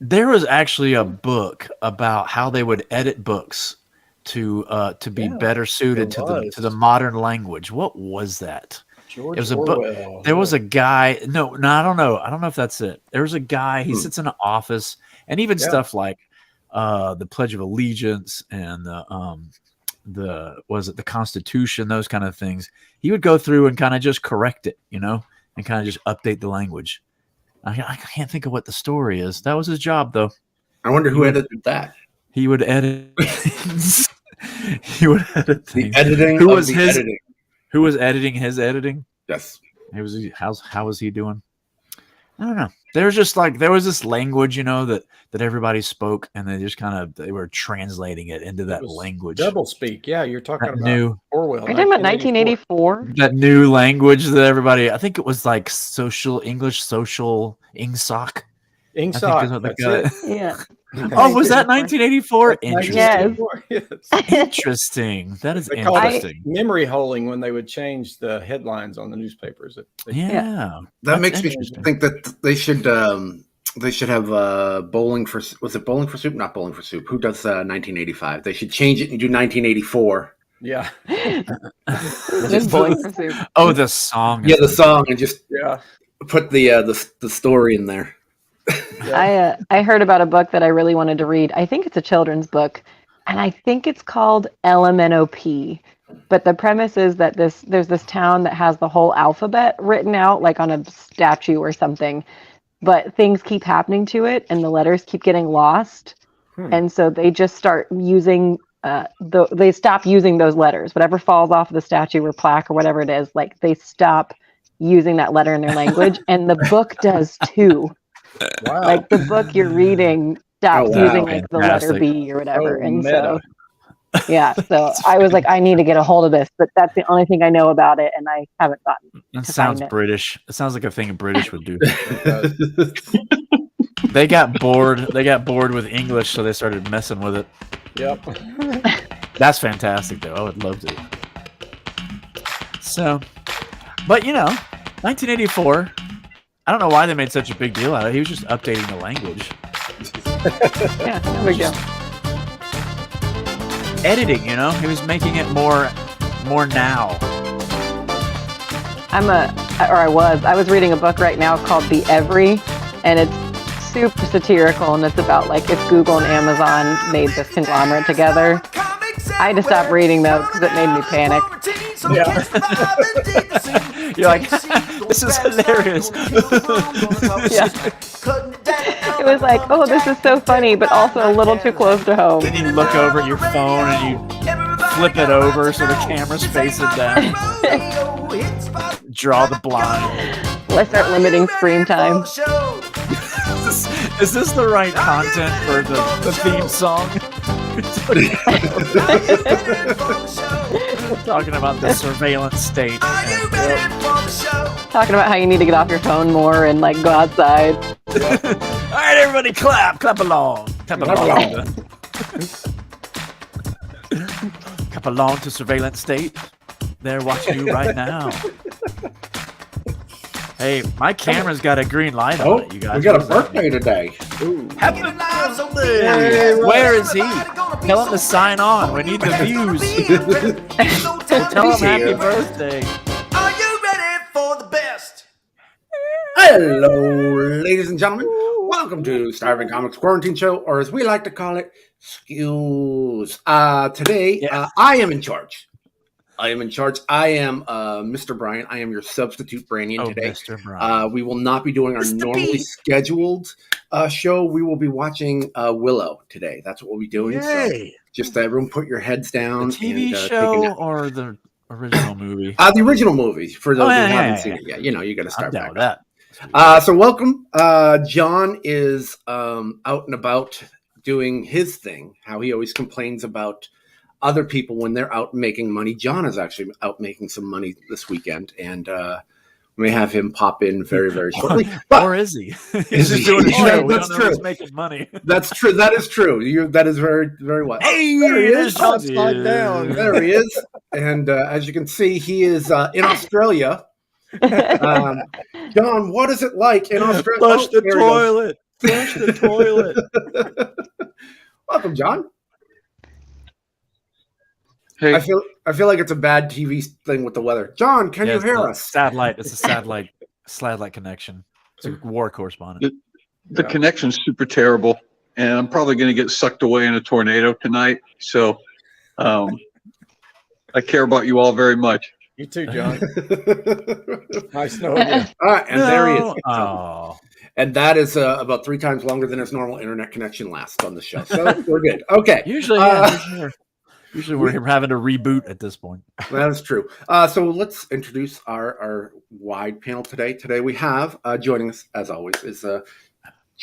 There was actually a book about how they would edit books to be better suited to the modern language. What was that? It was George a book. Orwell. There was a guy. No, I don't know. I don't know if that's it. There was a guy. He sits in an office, and even stuff like the Pledge of Allegiance and the Constitution, those kind of things. He would go through and kind of just correct it, and kind of just update the language. I can't think of what the story is. That was his job, though. I wonder who edited that. He would edit. He would edit things. The editing. Editing. Who was editing his editing? Yes. How was he doing? I don't know. There was this language, that everybody spoke, and they were translating it into that language. Double speak. Yeah, you're talking about Orwell. Are you talking about 1984? That new language that everybody, I think it was like social Ingsoc. Ingsoc. That's it. Yeah. Oh, was that 1984? Yes. Interesting. That is interesting. Memory holing when they would change the headlines on the newspapers. That makes me think that they should have Bowling for Soup? Not Bowling for Soup. Who does 1985? They should change it and do 1984. Yeah. Just Bowling for Soup. Oh, the song. Yeah, the song, and just put the story in there. I heard about a book that I really wanted to read. I think it's a children's book, and I think it's called LMNOP. But the premise is that there's this town that has the whole alphabet written out like on a statue or something, but things keep happening to it, and the letters keep getting lost, and so they just start using they stop using those letters. Whatever falls off of the statue or plaque or whatever it is, like they stop using that letter in their language, and the book does too. Wow. Like the book you're reading stops using like the letter B or whatever. So I was like, I need to get a hold of this, but that's the only thing I know about it, and I haven't gotten. That sounds British. It sounds like a thing a British would do. They got bored. They got bored with English, so they started messing with it. Yep. That's fantastic, though. I would love to. So, but 1984. I don't know why they made such a big deal out of it. He was just updating the language. Yeah, no big deal. Editing, he was making it more now. I was reading a book right now called The Every, and it's super satirical, and it's about like if Google and Amazon made this conglomerate together. I had to stop reading though because it made me panic. Yeah. You're like, this is hilarious. Yeah. It was like, oh, this is so funny, but also a little too close to home. Then you look over at your phone and you flip it over so the camera's facing down. Draw the blind. Let's start limiting screen time. Is this the right content for the theme song? Talking about the surveillance state. Talking about how you need to get off your phone more and like go outside. All right, everybody, clap along. Clap along to surveillance state. They're watching you right now. Hey, my camera's got a green light on it, you guys. We got a birthday today. Ooh. Happy birthday! Where is he? Tell him to sign on. We need the views. Tell him happy birthday. Are you ready for the best? Hello, ladies and gentlemen. Welcome to Starving Comics Quarantine Show, or as we like to call it, SCQS. Today, I am in charge. I am Mr. Brian. I am your substitute Branian today. Mr. Brian. We will not be doing our normally scheduled show. We will be watching Willow today. That's what we'll be doing. Yay! So just everyone put your heads down. The TV show or the original movie? The original movie, for those who haven't seen it yet. You got to start back with that. So welcome. John is out and about doing his thing, how he always complains about other people when they're out making money. John is actually out making some money this weekend, and we may have him pop in very, very shortly. But, or is he? He's just doing a show. That's true. He's making money. That's true. That is true. That is very, very well. Hey, there he is. Slide down. There he is. And as you can see, he is in Australia. John, what is it like in Australia? Flush the toilet. Flush the toilet. Welcome, John. Hey, I feel like it's a bad TV thing with the weather. John, can you hear us? Satellite. It's a satellite connection. It's a war correspondent. the connection's super terrible, and I'm probably going to get sucked away in a tornado tonight. So I care about you all very much. You too, John. Nice knowing you. All right, and there he is. Oh, And that is about 3 times longer than his normal internet connection lasts on the show. So we're good. Okay. usually we're having to reboot at this point. That is true. So let's introduce our wide panel today. Today we have joining us, as always, is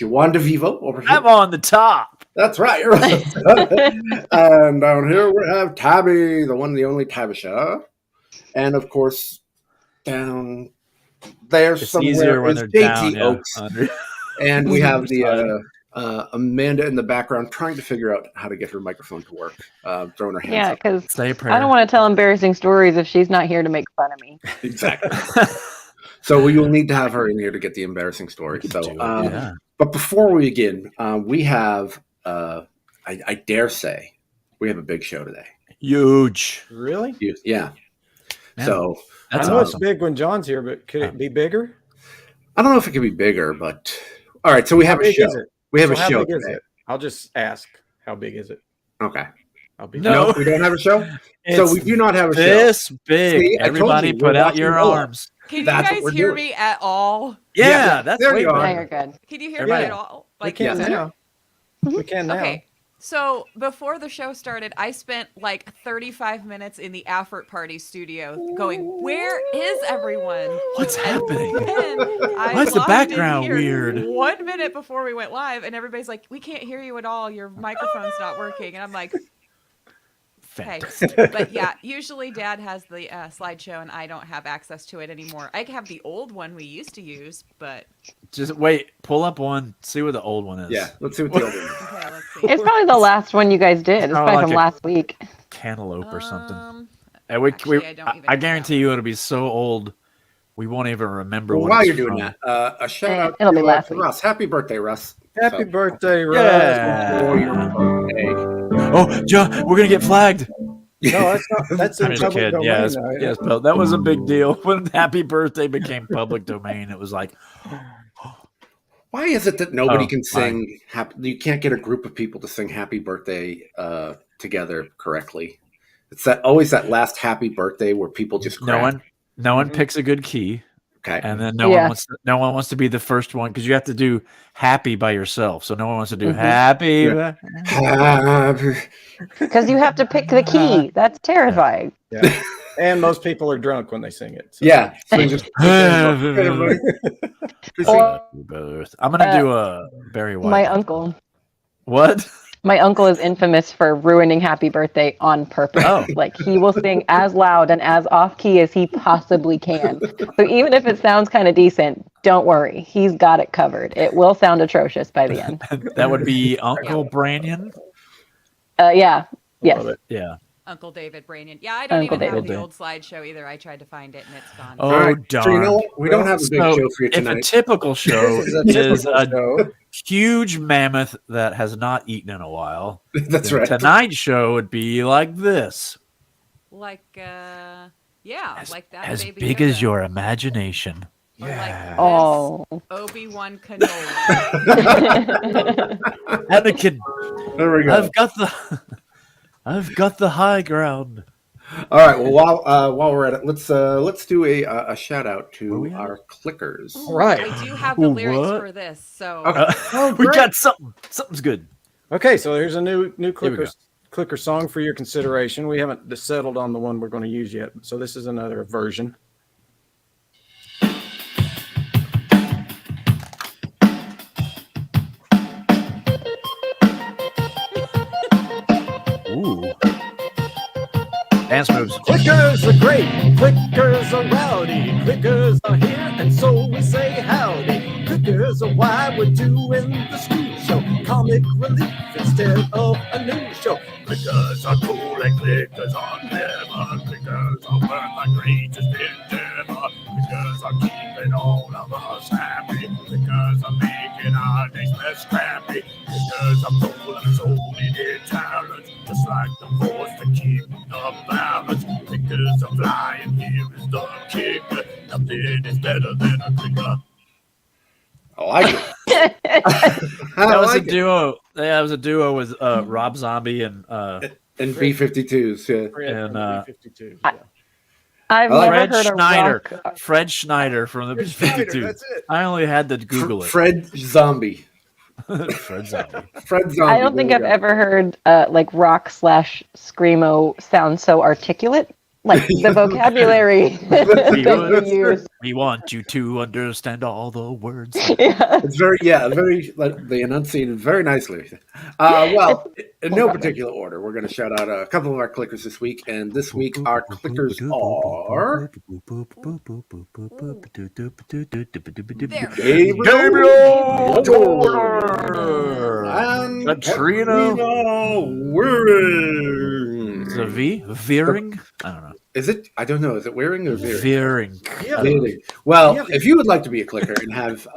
Juan de Vivo over here. I'm on the top. That's right. You're right. And down here we have Tabby, the one, the only Tabisha. And of course, down there It's somewhere easier when is they're JT down. Oaks. Under. And we have the Amanda in the background trying to figure out how to get her microphone to work, throwing her hands Yeah, up. because Say a prayer. I don't want to tell embarrassing stories if she's not here to make fun of me. Exactly. So we will need to have her in here to get the embarrassing story. So, Yeah. but before we begin, we have, I dare say, we have a big show today. Huge. Really? Yeah. Man, So That's I know awesome. it's big when John's here, but could it be bigger? I don't know if it could be bigger, but all right. So we have How a big show. is it? We have So a how show big is today. it? I'll just ask, how big is it? Okay. I'll be No. No, we don't have a show. So It's we do not have a show. this big. See, I told Everybody you, put we're out your watching Noah. arms. Can you That's what guys we're hear doing. me at all? Yeah, that's there way you are. Now better. you're good. Can you hear Everybody- me at all? We can yes. now. We can now. Okay. So before the show started, I spent like 35 minutes in the Affert Party studio going, where is everyone? What's happening? Then I Why is the logged in background here weird? 1 minute before we went live, and everybody's like, we can't hear you at all. Your microphone's not working. And I'm like, okay. Fantastic. But yeah, usually Dad has the slideshow, and I don't have access to it anymore. I have the old one we used to use, but Just wait. Pull up one. See what the old one is. Yeah. Let's see what the other one is. okay, let's see. It's probably the last one you guys did. It's Oh, probably like from a- last week. Cantaloupe or something. Actually, I don't even I know guarantee you it'll be so old we won't even remember. Well, what while it's you're doing from. that, a shout out It'll be to, last to week. Russ. Happy birthday, Russ. Happy So, birthday, Russ. Yeah. for your birthday. Oh, John, we're gonna get flagged. No, that's not. That's in I'm just public kidding. domain. Yes, now, yes, but that was a big deal when Happy Birthday became public domain. It was like, Why is it that nobody Oh, can sing happy? You can't get a group of people to sing "Happy Birthday" together correctly. It's always that last "Happy Birthday" where people just no crack. one picks a good key, Okay, and then Yeah. no one wants to be the first one because you have to do happy by yourself. So no one wants to do Mhm. happy. Yeah. Happy- Because you have to pick the key. That's terrifying. Yeah. And most people are drunk when they sing it. So. yeah. So you just everybody. Or I'm gonna do a Barry White. my uncle. What? My uncle is infamous for ruining Happy Birthday on purpose. Oh. Like he will sing as loud and as off key as he possibly can. So even if it sounds kind of decent, don't worry. He's got it covered. It will sound atrocious by the end. That would be Uncle Branyan. Yeah. Yes. Love it. Yeah. Uncle David Branian. Yeah, I don't Uncle even have David. the old slideshow either. I tried to find it and it's gone. Oh, All right, darn. So you know what? We don't have a big So, show for you If a tonight. typical show This is a is typical a show. huge mammoth that has not eaten in a while, That's then right. tonight's show would be like this. Like, yeah, like that. As baby big Yoda. as your imagination. Or like this Oh. Obi-Wan Kenobi. Anakin, There we go. I've got the high ground. All right. Well, while we're at it, let's do a shout out Where we to at? our clickers. Right. I do have the lyrics What? for this, so Okay. We great. got something. Something's good. Okay, so here's a new we clicker song for your consideration. We haven't settled on the one we're going to use yet, so this is another version. Ooh. Dance moves. Clickers are great, clickers are rowdy, clickers are here, and so we say howdy. Clickers are why we're doing the school show, comic relief instead of a news show. Clickers are cool and clickers are clever, clickers are worth the greatest endeavor. Clickers are keeping all of us happy, clickers are making our days and scrappy. Clickers are full of soul-eating talent, just like the force to keep the balance. Clickers are flying, here is the kicker. Nothing is better than a clicker. I like it. That was a duo. Yeah, it was a duo with Rob Zombie and And B-52s, yeah. and B-52s, I- yeah. I've Fred never heard Schneider. a rock. Fred Schneider from the Schneider, 52. that's it. I only had to Google it. Fred Zombie. Fred Zombie. Fred Zombie. I don't think there I've we go. ever heard like rock / screamo sound so articulate. Like the vocabulary that you use. We want you to understand all the words. Yeah. It's very like they enunciated very nicely. Well, in no particular order, we're going to shout out a couple of our clickers this week, and this week our clickers are Gabriel Jordan and Katrina Wearing. Is it a V? Veering? I don't know. Is it? I don't know. Is it Wearing or Veering? Veering. Veering. Well, if you would like to be a clicker and have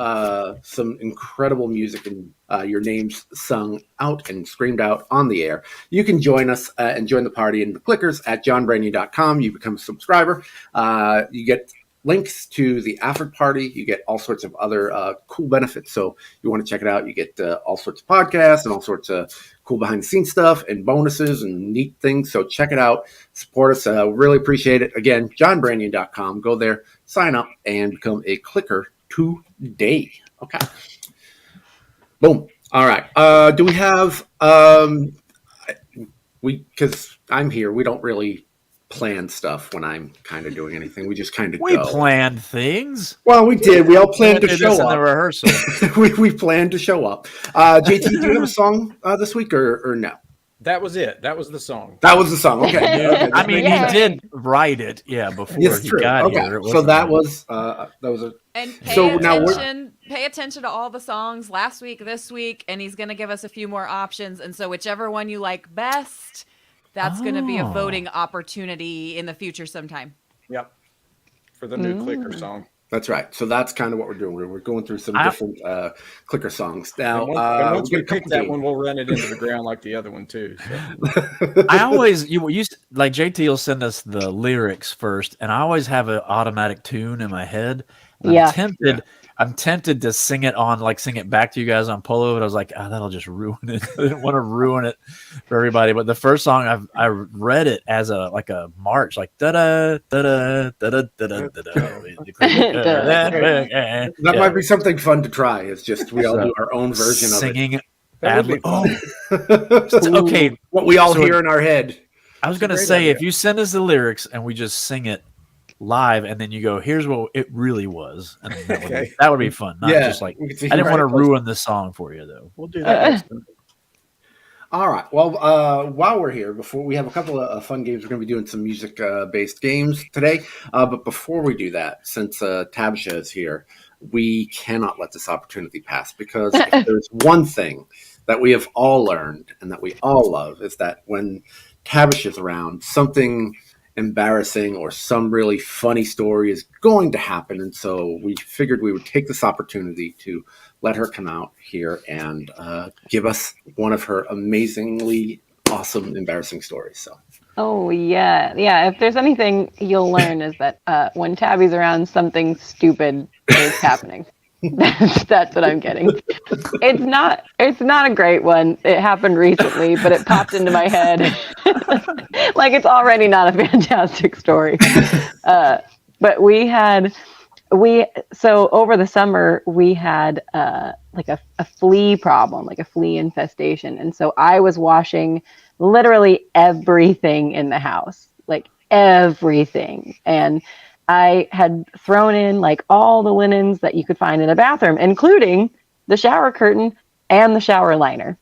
some incredible music and your names sung out and screamed out on the air, you can join us and join the party in the clickers at johnbrandon.com. You become a subscriber. You get links to the after party. You get all sorts of other cool benefits. So you want to check it out. You get all sorts of podcasts and all sorts of cool behind the scenes stuff and bonuses and neat things. So check it out. Support us. Really appreciate it. Again, johnbrandon.com. Go there, sign up, and become a clicker today. Okay. Boom. All right. Do we have because I'm here, we don't really plan stuff when I'm kind of doing anything. We just kind of We go. planned things. Well, we did. We all planned to did show this in the up. rehearsal. we planned to show up. JT, do you have a song this week or no? That was it. That was the song. That was the song. Okay. Okay. I mean, Yeah. he did write it, before It's he true. got Okay. here. It So wasn't that him. was a And pay So now we're- attention. Pay attention to all the songs last week, this week, and he's gonna give us a few more options. And so whichever one you like best, that's gonna be a Oh. voting opportunity in the future sometime. Yep. For the new clicker song. That's right. So that's kind of what we're doing. We're going through some different clicker songs now. And once we're we gonna pick that one, we'll run it into the ground like the other one too. So. I always you used like JT will send us the lyrics first, and I always have an automatic tune in my head. And Yeah. I'm tempted to sing it back to you guys on Polo, but I was like, that'll just ruin it. I didn't want to ruin it for everybody. But the first song I read it as a march, like da da da da da da da da da. That might be something fun to try. It's just we all do our own version singing. That would be Oh, of it. okay. What we all So hear in our head. I was gonna great say idea. if you send us the lyrics and we just sing it live, and then you go, "Here's what it really was," and that would be fun. Not just like we can see I didn't who- want to ruin the song for you though. We'll do that next time. All right. Well, while we're here, before we have a couple of fun games, we're going to be doing some music-based games today. But before we do that, since Tabsha is here, we cannot let this opportunity pass because if there's one thing that we have all learned and that we all love is that when Tabish is around, something embarrassing or some really funny story is going to happen. And so we figured we would take this opportunity to let her come out here and give us one of her amazingly awesome, embarrassing stories. So, Oh yeah. If there's anything you'll learn is that when Tabby's around, something stupid is happening. That's what I'm getting. It's not a great one. It happened recently, but it popped into my head. Like it's already not a fantastic story. But so over the summer we had like a flea problem, like a flea infestation. And so I was washing literally everything in the house, like everything. And I had thrown in like all the linens that you could find in a bathroom, including the shower curtain and the shower liner.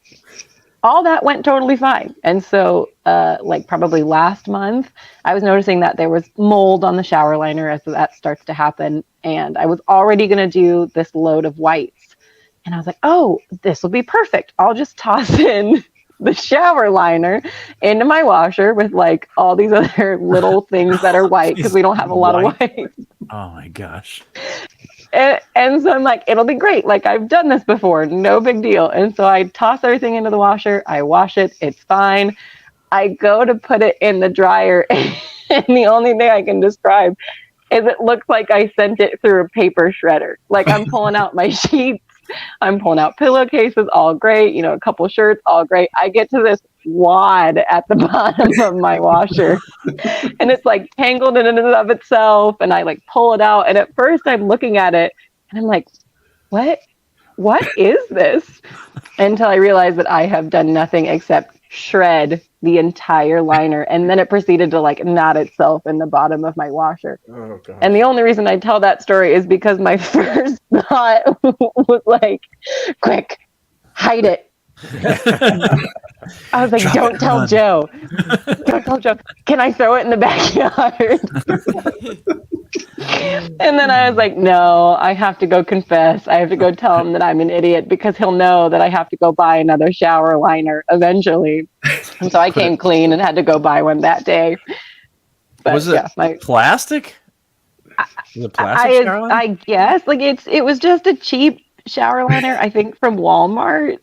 All that went totally fine. And so like probably last month, I was noticing that there was mold on the shower liner as that starts to happen. And I was already going to do this load of whites. And I was like, oh, this will be perfect. I'll just toss in the shower liner into my washer with like all these other little things that are white because we don't have a lot of white. Oh my gosh. And so I'm like, it'll be great. Like, I've done this before, no big deal. And so I toss everything into the washer. I wash it. It's fine. I go to put it in the dryer. And the only thing I can describe is it looks like I sent it through a paper shredder. Like, I'm pulling out my sheets. I'm pulling out pillowcases, all great. A couple shirts, all great. I get to this wad at the bottom of my washer, and it's like tangled in and of itself. And I like pull it out, and at first I'm looking at it, and I'm like, "What is this?" Until I realize that I have done nothing except shred the entire liner, and then it proceeded to like knot itself in the bottom of my washer. Oh god. And the only reason I tell that story is because my first thought was like, quick, hide it. I was like, don't tell Joe. Don't tell Joe. Can I throw it in the backyard? And then I was like, no, I have to go confess. I have to go tell him that I'm an idiot because he'll know that I have to go buy another shower liner eventually. And so I came clean and had to go buy one that day. But, was it plastic? Was it plastic shower liner? I guess like it was just a cheap shower liner, I think from Walmart.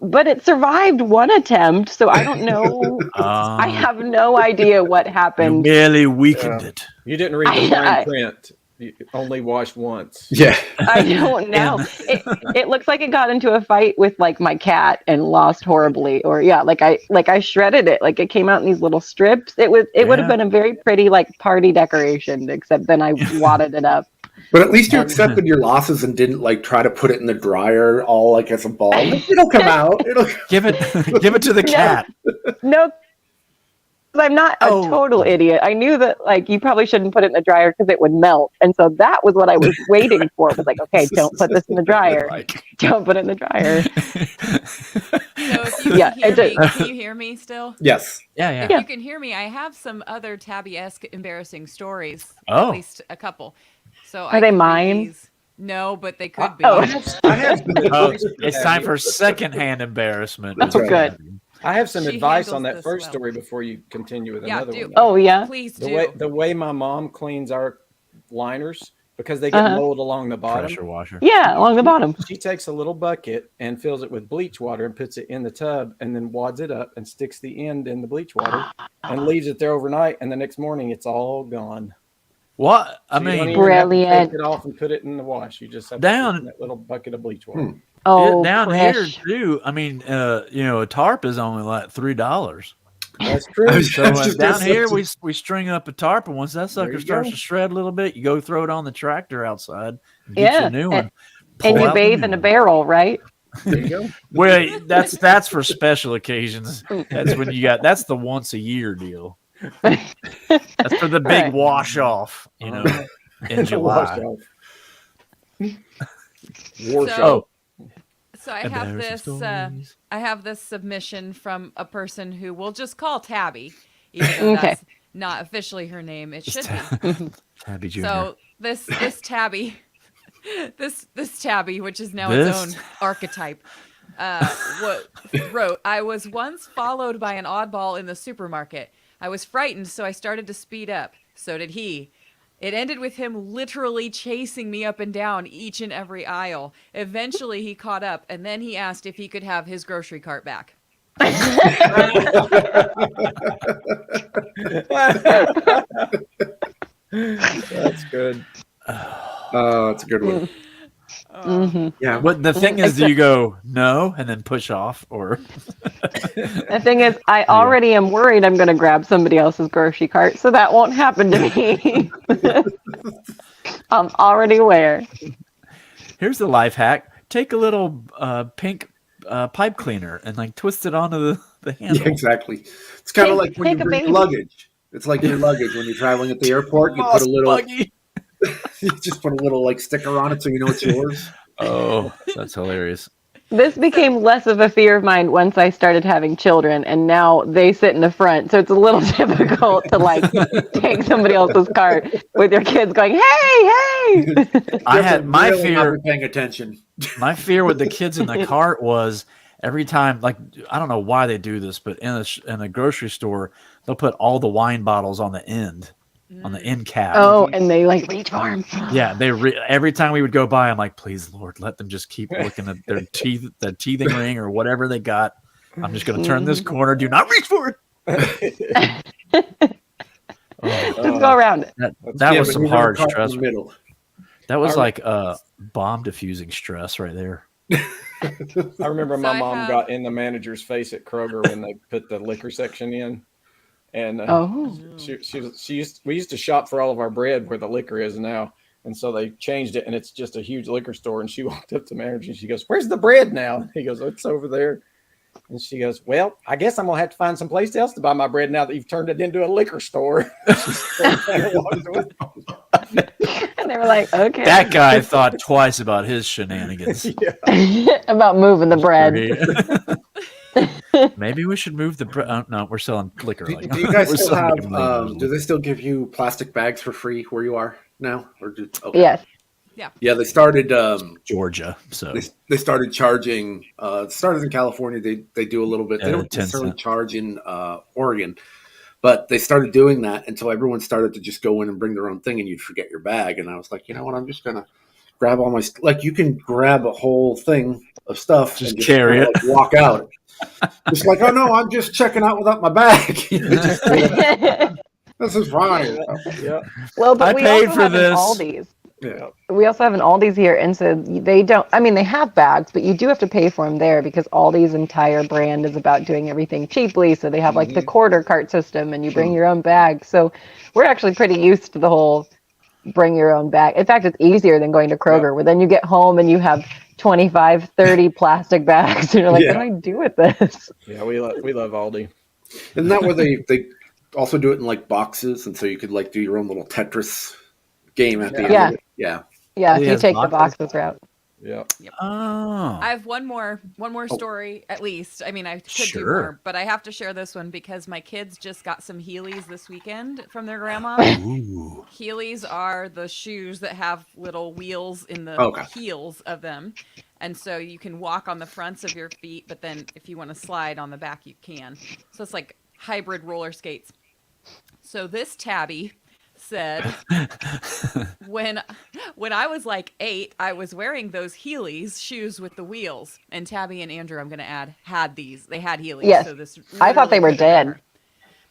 But it survived one attempt, so I don't know. I have no idea what happened. You barely weakened it. You didn't read the fine print. You only washed once. Yeah. I don't know. It looks like it got into a fight with like my cat and lost horribly. Or I shredded it. Like it came out in these little strips. It would have been a very pretty like party decoration, except then I wadded it up. But at least you accepted your losses and didn't like try to put it in the dryer all like as a ball. It'll come out. Give it to the cat. No, I'm not a total idiot. I knew that like you probably shouldn't put it in the dryer because it would melt, and so that was what I was waiting for. It was like, okay, don't put this in the dryer. Don't put it in the dryer. So if you can you hear me still? Yes. If you can hear me, I have some other Tabby-esque embarrassing stories. Oh. At least a couple. So are they mine? No, but they could be. It's time for secondhand embarrassment. Oh, good. I have some advice on that first story before you continue with another one. Oh, yeah? Please do. The way my mom cleans our liners, because they get rolled along the bottom. Pressure washer. Yeah, along the bottom. She takes a little bucket and fills it with bleach water and puts it in the tub and then wads it up and sticks the end in the bleach water and leaves it there overnight. And the next morning, it's all gone. What? I mean, brilliant. Take it off and put it in the wash. You just have down to put in that little bucket of bleach water. Oh, down here too. I mean, a tarp is only like $3. That's true. So down here, we string up a tarp, and once that sucker starts to shred a little bit, you go throw it on the tractor outside. And get you a new one. And you bathe in a barrel, right? There you go. Well, that's for special occasions. That's when that's the once a year deal. That's for the big wash off, in July. So I have this. I have this submission from a person who we'll just call Tabby, even though that's not officially her name. It should be Tabby Jr. So this Tabby, this Tabby, which is now its own archetype, wrote, "I was once followed by an oddball in the supermarket. I was frightened, so I started to speed up. So did he. It ended with him literally chasing me up and down each and every aisle. Eventually, he caught up, and then he asked if he could have his grocery cart back." That's good. Oh, that's a good one. Yeah. But the thing is, do you go no and then push off, or? The thing is, I already am worried I'm going to grab somebody else's grocery cart, so that won't happen to me. I'm already aware. Here's the life hack: take a little pink pipe cleaner and like twist it onto the handle. Yeah, exactly. It's kind of like when you bring your luggage. It's like your luggage when you're traveling at the airport. You put a little. You just put a little like sticker on it so you know it's yours. Oh, that's hilarious. This became less of a fear of mine once I started having children, and now they sit in the front, so it's a little difficult to like take somebody else's cart with your kids going, "Hey, hey!" I had my fear. Paying attention. My fear with the kids in the cart was every time, like, I don't know why they do this, but in a grocery store, they'll put all the wine bottles on the end. on the end cap. Oh, and they like reach for him. Yeah, every time we would go by, I'm like, please, Lord, let them just keep looking at their teeth, the teething ring or whatever they got. I'm just going to turn this corner. Do not reach for it. Just go around it. That was some hard stress. Middle. That was like bomb diffusing stress right there. I remember my mom got in the manager's face at Kroger when they put the liquor section in. And we used to shop for all of our bread where the liquor is now. And so they changed it, and it's just a huge liquor store. And she walked up to the manager, and she goes, "Where's the bread now?" And he goes, "It's over there." And she goes, "Well, I guess I'm going to have to find someplace else to buy my bread now that you've turned it into a liquor store." And they were like, "Okay." That guy thought twice about his shenanigans. About moving the bread. Maybe we should move the bread. No, we're selling liquor. Do you guys still have, do they still give you plastic bags for free where you are now? Okay. Yes. Yeah, they started Georgia. So they started charging. It started in California. They do a little bit. They don't necessarily charge in Oregon, but they started doing that until everyone started to just go in and bring their own thing, and you'd forget your bag. And I was like, you know what? I'm just gonna grab all my you can grab a whole thing of stuff, just carry it, walk out. It's like, oh no, I'm just checking out without my bag. This is fine. Yeah. Well, but I paid for this. Aldi's. Yeah. We also have an Aldi's here, and so they don't. I mean, they have bags, but you do have to pay for them there because Aldi's entire brand is about doing everything cheaply. So they have like the quarter cart system, and you bring your own bag. So we're actually pretty used to the whole bring your own bag. In fact, it's easier than going to Kroger, where then you get home and you have 25, 30 plastic bags, and you're like, what do I do with this? Yeah, we love Aldi. Isn't that where they also do it in like boxes, and so you could like do your own little Tetris game at the end of it? Yeah, if you take the boxes route. Yeah. Oh. I have one more story at least. I mean, I could do more, but I have to share this one because my kids just got some Heelys this weekend from their grandma. Ooh. Heelys are the shoes that have little wheels in the heels of them. And so you can walk on the fronts of your feet, but then if you want to slide on the back, you can. So it's like hybrid roller skates. So this Tabby said when I was like 8, I was wearing those Heelys shoes with the wheels, and Tabby and Andrew, I'm going to add, had these. They had Heelys. Yes. So this I thought they were dead.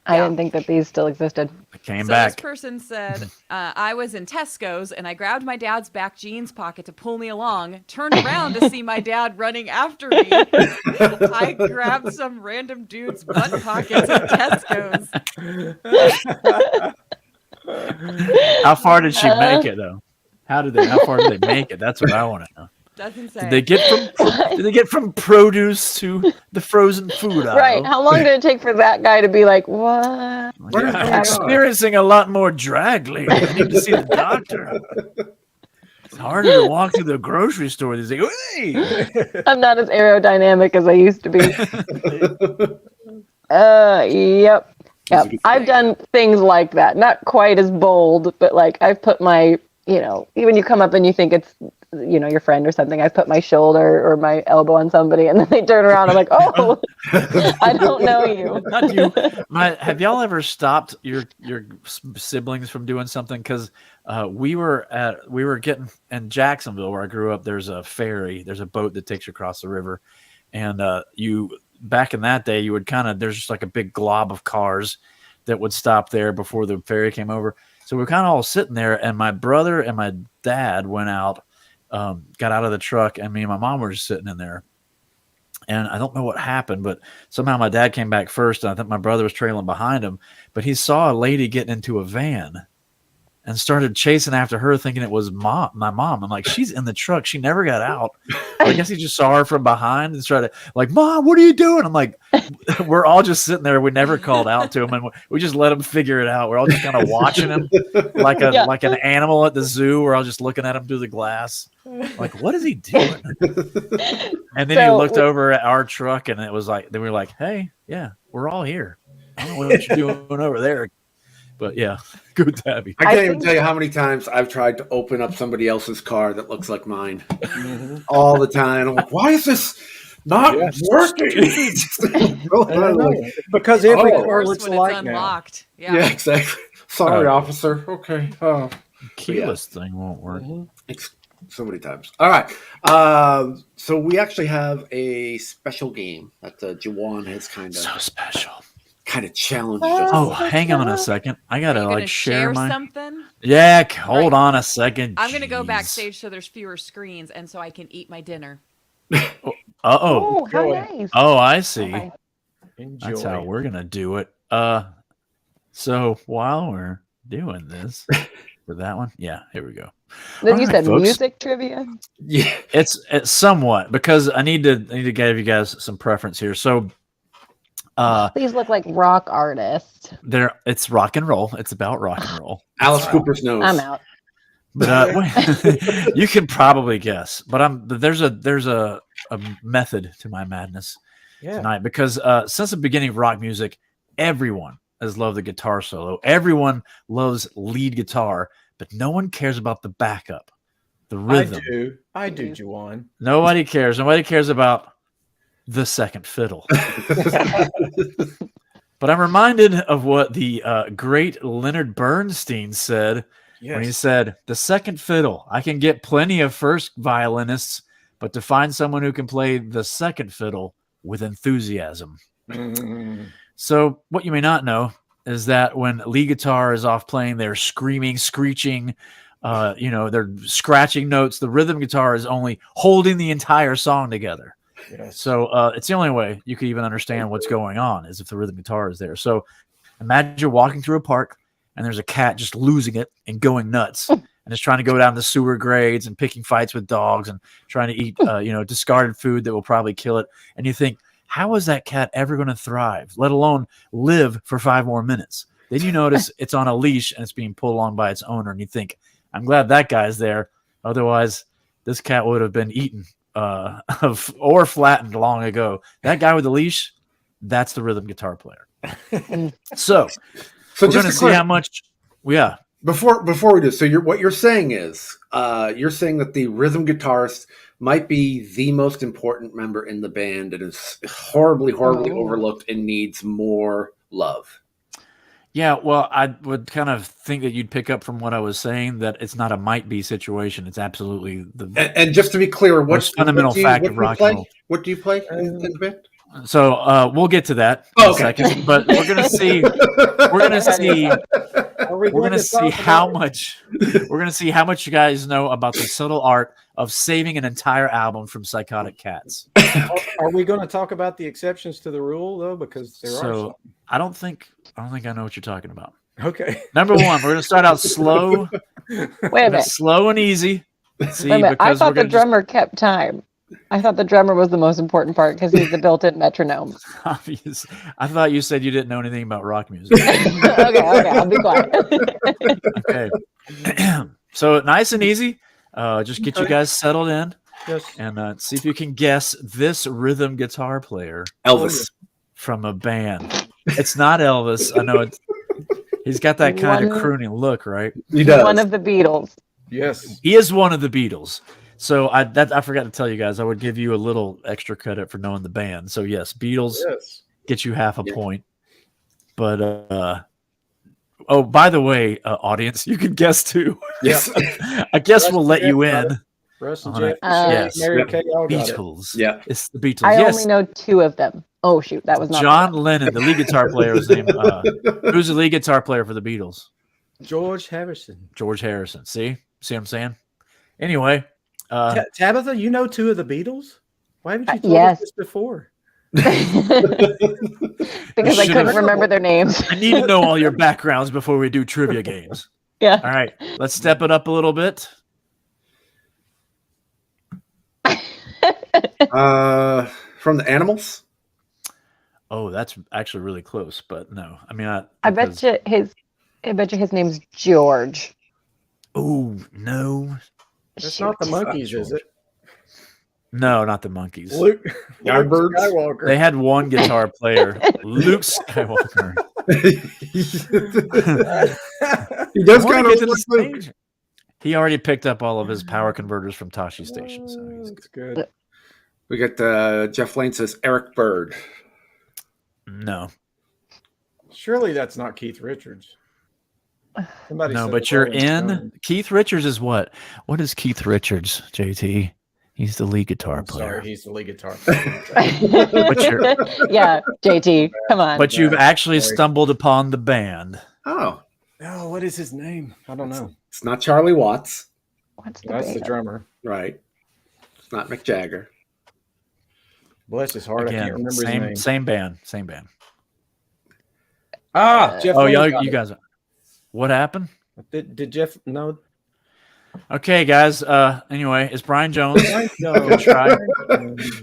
I Yeah. didn't think that these still existed. I came So back. this person said, I was in Tesco's and I grabbed my dad's back jeans pocket to pull me along, turned around to see my dad running after me. I grabbed some random dude's butt pockets at Tesco's. How far did she make it though? How far did they make it? That's what I want to know. Doesn't say. Did they get from produce to the frozen food aisle? Right. How long did it take for that guy to be like, what? I'm experiencing a lot more drag lately. I need to see the doctor. It's harder to walk through the grocery store these days. Hey! I'm not as aerodynamic as I used to be. Yep. I've done things like that. Not quite as bold, but like I've put my, when you come up and you think it's, your friend or something, I've put my shoulder or my elbow on somebody and then they turn around. I'm like, oh, I don't know you. Not you. Have y'all ever stopped your siblings from doing something? Because we were getting in Jacksonville where I grew up. There's a ferry. There's a boat that takes you across the river, and back in that day, you would there's just like a big glob of cars that would stop there before the ferry came over. So we're kind of all sitting there, and my brother and my dad went out, got out of the truck, and me and my mom were just sitting in there. And I don't know what happened, but somehow my dad came back first, and I think my brother was trailing behind him. But he saw a lady getting into a van and started chasing after her, thinking it was my mom. I'm like, she's in the truck. She never got out. I guess he just saw her from behind and started like, Mom, what are you doing? I'm like, we're all just sitting there. We never called out to him, and we just let him figure it out. We're all just kind of watching him like an animal at the zoo. We're all just looking at him through the glass. Like, what is he doing? And then he looked over at our truck, and it was like, then we were like, hey, yeah, we're all here. I don't know what you're doing over there. But yeah, good Tabby. I can't even tell you how many times I've tried to open up somebody else's car that looks like mine all the time. I'm like, why is this not working? Because every car Worse looks when alike it's now. unlocked. Yeah, exactly. Sorry, Oh. officer. Okay. Oh, Keyless thing won't work. it's so many times. All right. So we actually have a special game that Juwan has So special. kind of challenged us. Oh, hang on a second. I Are gotta you like gonna share my. something? Yeah, hold Right. on a second. I'm gonna go Jeez. backstage so there's fewer screens and so I can eat my dinner. Uh-oh. Oh, how Enjoy. nice. Oh, I see. Okay. Enjoy. That's how we're gonna do it. So while we're doing this for that one, yeah, here we go. Then All you right, said folks. music trivia. Yeah. It's somewhat because I need to give you guys some preference here. So These look like rock artists. it's rock and roll. It's about rock and roll. Alice Cooper's nose. I'm out. But you can probably guess. But there's a method to my madness tonight because since the beginning of rock music, everyone has loved the guitar solo. Everyone loves lead guitar, but no one cares about the backup, the rhythm. I do, Juwan. Nobody cares. Nobody cares about the second fiddle. But I'm reminded of what the great Leonard Bernstein said when he said, "The second fiddle, I can get plenty of first violinists, but to find someone who can play the second fiddle with enthusiasm." So what you may not know is that when lead guitar is off playing, they're screaming, screeching, they're scratching notes. The rhythm guitar is only holding the entire song together. Yes. So it's the only way you could even understand what's going on is if the rhythm guitar is there. So imagine walking through a park and there's a cat just losing it and going nuts and it's trying to go down the sewer grades and picking fights with dogs and trying to eat, discarded food that will probably kill it. And you think, how is that cat ever going to thrive, let alone live for 5 more minutes? Then you notice it's on a leash and it's being pulled along by its owner. And you think, I'm glad that guy's there. Otherwise, this cat would have been eaten or flattened long ago. That guy with the leash, that's the rhythm guitar player. So we're going to see how much. Yeah. Before we do, so what you're saying is, you're saying that the rhythm guitarist might be the most important member in the band and is horribly overlooked and needs more love. Yeah, well, I would kind of think that you'd pick up from what I was saying that it's not a might be situation. It's absolutely the and just to be clear, what's fundamental fact of rock and roll? What do you play in the band? So we'll get to that in a second, but we're gonna see how much you guys know about the subtle art of saving an entire album from psychotic cats. Are we going to talk about the exceptions to the rule though? Because there are some. I don't think I know what you're talking about. Okay. Number one, we're gonna start out slow. Wait a minute. Slow and easy. See, Wait a minute. I thought the just... drummer kept time. I thought the drummer was the most important part because he's the built-in metronome. Obvious. I thought you said you didn't know anything about rock music. okay, I'll be quiet. Okay. So nice and easy. Just get you guys settled in. Yes. And see if you can guess this rhythm guitar player. Elvis. From a band. It's not Elvis. I know he's got that kind of crooning look, right? He does. One of the Beatles. Yes. He is one of the Beatles. So I forgot to tell you guys, I would give you a little extra credit for knowing the band. So yes, Beatles get you half a point. But by the way, audience, you can guess too. Yes. I guess we'll let you in. Russ and on Jeff, it. yes. Mary Kay, all got it. Beatles. Yeah. It's the Beatles. I only know 2 of them. Oh shoot, that was not John Lennon, the lead guitar player, was named. Who's the lead guitar player for the Beatles? George Harrison. George Harrison. See what I'm saying? Anyway, Tabitha, you know 2 of the Beatles? Why haven't you told us this before? Because I couldn't remember their names. I need to know all your backgrounds before we do trivia games. Yeah. All right, let's step it up a little bit. From the Animals? Oh, that's actually really close, but no. I mean, I bet you his name's George. Oh no, that's not the Monkees, is it? No, not the Monkees. Luke Skywalker. They had one guitar player, Luke Skywalker. He does kind of look like Luke. He already picked up all of his power converters from Tashi Station, so he's good. We got Jeff Lane says Eric Bird. No. Surely that's not Keith Richards. Somebody No, said but the you're Rolling in. Stones. Keith Richards is what? What is Keith Richards, JT? He's the lead guitar I'm player. sorry, he's the lead guitar player. But you're, Yeah, JT, come on. but you've actually Sorry. stumbled upon the band. Oh, Oh, what is his name? I don't know. it's not Charlie Watts, What's the That's the band? drummer. right? It's not Mick Jagger. Bless his heart. I can't Again, remember his name. same band. Jeff. Oh, Lynne y'all, got you it. guys. What happened? Did Jeff? No. Okay, guys. Anyway, it's Brian Jones. No. Good try.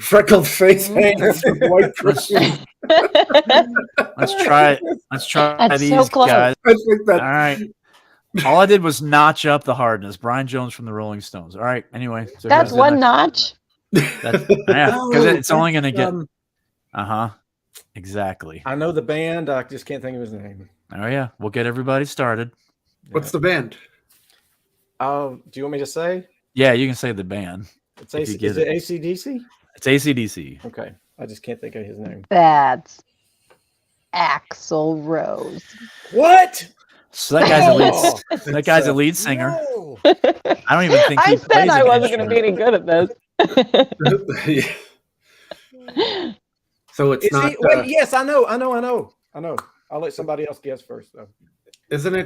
Freckled face hands, white Let's try. Let's try That's these so close. guys. I think that. All right. All I did was notch up the hardness. Brian Jones from the Rolling Stones. All right. Anyway, so That's guys, one notch. That's, yeah, because it's only going to get. Um, Exactly. I know the band. I just can't think of his name. Oh yeah, we'll get everybody started. What's the band? Do you want me to say? Yeah, you can say the band. It's If you get is it AC/DC? It's AC/DC. Okay, I just can't think of his name. That's Axl Rose. What? So that guy's a lead. Oh, That guy's a lead singer. no. I don't even think he I plays said I an wasn't going to be instrument. any good at this. So it's Is not. he? Wait, yes, I know. I'll let somebody else guess first, though. Isn't it?